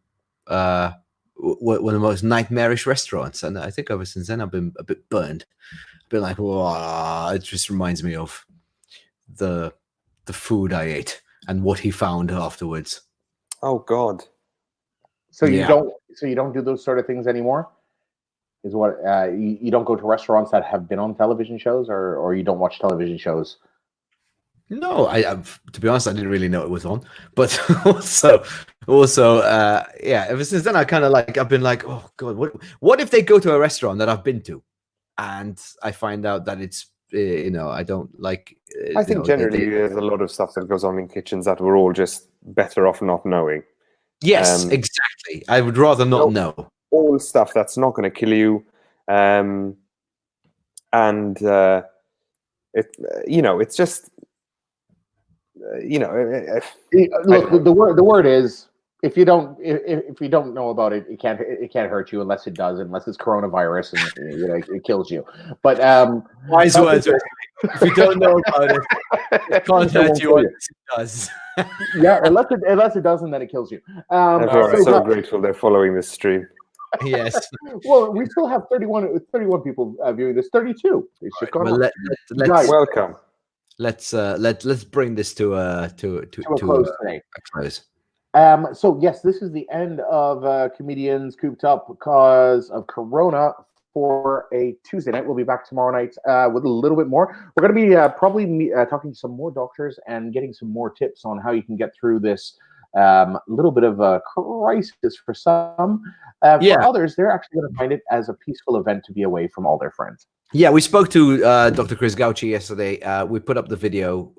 One of the most nightmarish restaurants, and I think ever since then I've been a bit burned. I've been like, wow, it just reminds me of the food I ate and what he found afterwards. Oh God! So you don't do those sort of things anymore? Is what you don't go to restaurants that have been on television shows, or you don't watch television shows? No, to be honest, I didn't really know it was on. But also, ever since then, I've been like, oh God, what if they go to a restaurant that I've been to, and I find out that it's, I don't like. I think generally there's a lot of stuff that goes on in kitchens that we're all just better off not knowing. Yes, exactly. I would rather not know. All stuff that's not going to kill you, and it's just. Look, the word is if you don't know about it, it can't hurt you unless it's coronavirus and it kills you. But wise words. If you don't know about it, it can't hurt you unless it does. Yeah, unless it doesn't, then it kills you. Everyone's so grateful they're following this stream. Yes. Well, we still have 31 people viewing this. 32. It's just gone. Well, Guys, welcome. Let's bring this to a close today. Close. So yes, this is the end of Comedians Cooped Up because of Corona for a Tuesday night. We'll be back tomorrow night with a little bit more. We're going to be probably talking to some more doctors and getting some more tips on how you can get through this little bit of a crisis for some. For others, they're actually going to find it as a peaceful event to be away from all their friends. Yeah, we spoke to Dr. Chris Gauci yesterday. We put up the video.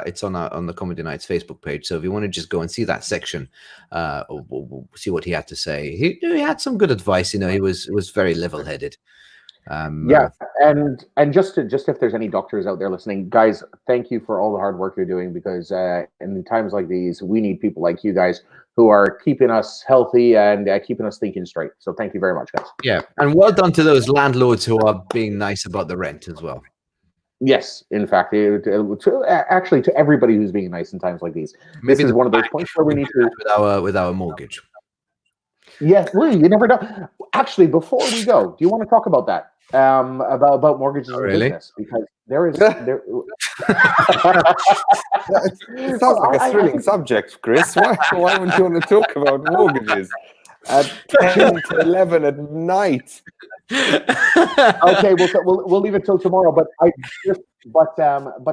It's on the Comedy Nights Facebook page. So if you want to just go and see that section, we'll see what he had to say. He had some good advice. He was very level-headed. And just if there's any doctors out there listening, guys, thank you for all the hard work you're doing, because in times like these, we need people like you guys who are keeping us healthy and keeping us thinking straight. So thank you very much, guys. Yeah, and well done to those landlords who are being nice about the rent as well. Yes, in fact, to everybody who's being nice in times like these. Maybe this is one of those points where we need to with our mortgage. Yes, Lee, you never know. Actually, before we go, do you want to talk about that? About mortgages and business, because there is there. It sounds like a thrilling subject, Chris. Why would you want to talk about mortgages at 10 to 11 at night? Okay, we'll leave it till tomorrow. But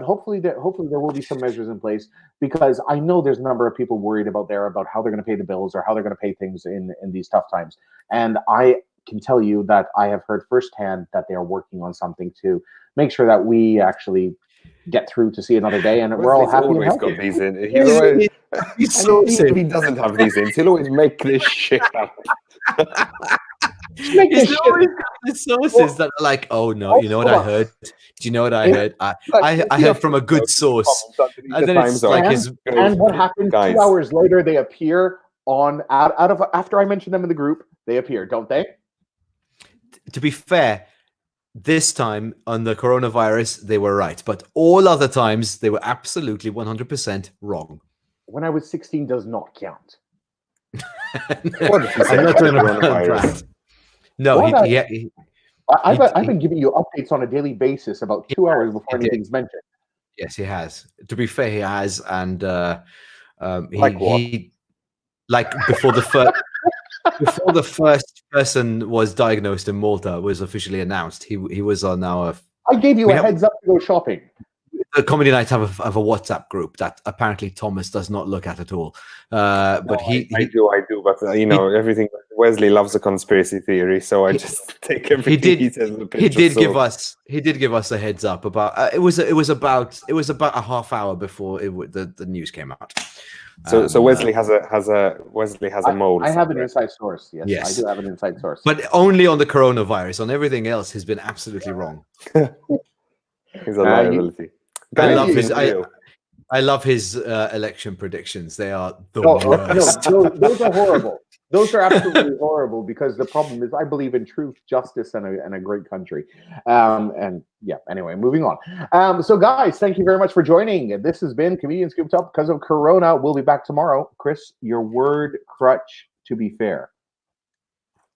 hopefully there will be some measures in place, because I know there's a number of people worried about how they're going to pay the bills or how they're going to pay things in these tough times. And I can tell you that I have heard firsthand that they are working on something to make sure that we actually get through to see another day, and we're all happy and healthy. Got these in. If he doesn't have these in, he'll always make this shit up. He's always got the sources that are like, oh no, you know what I heard? Do you know what I heard? I heard from a good source. And then it's like and what happens 2 hours later, they appear on out of after I mentioned them in the group, they appear, don't they? To be fair, this time on the coronavirus, they were right. But all other times, they were absolutely 100% wrong. When I was 16 does not count. What if you said coronavirus? No, I've been giving you updates on a daily basis about 2 hours before anything's mentioned. Yes, he has. To be fair, he has, and Like what? he like before the first person was diagnosed in Malta was officially announced. He was on our. I gave you We a have- heads up to go shopping. The Comedy Nights have a WhatsApp group that apparently Thomas does not look at all. But I do, but everything. Wesley loves a conspiracy theory, so I just take everything he says with a pinch he did of salt. give us a heads up about it was about a half hour before the news came out. So Wesley has a mole. I have an somewhere. inside source. Yes, Yes. I do have an inside source. But only on the coronavirus. On everything else, he's been absolutely wrong. He's a liability. I love his election predictions. They are the No, worst. those are horrible. Those are absolutely horrible because the problem is I believe in truth, justice, and a great country. And yeah, anyway, moving on. So guys, thank you very much for joining. This has been Comedians Cooped Up because of Corona. We'll be back tomorrow. Chris, your word crutch, to be fair.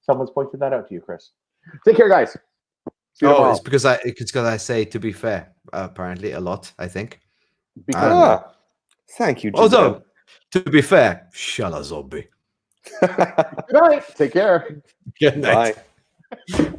Someone's pointed that out to you, Chris. Take care, guys. See you tomorrow. It's because I say to be fair, apparently a lot, I think. Because Thank you, Although, to be fair, shala zombie. good night. Take care. Good night. Bye.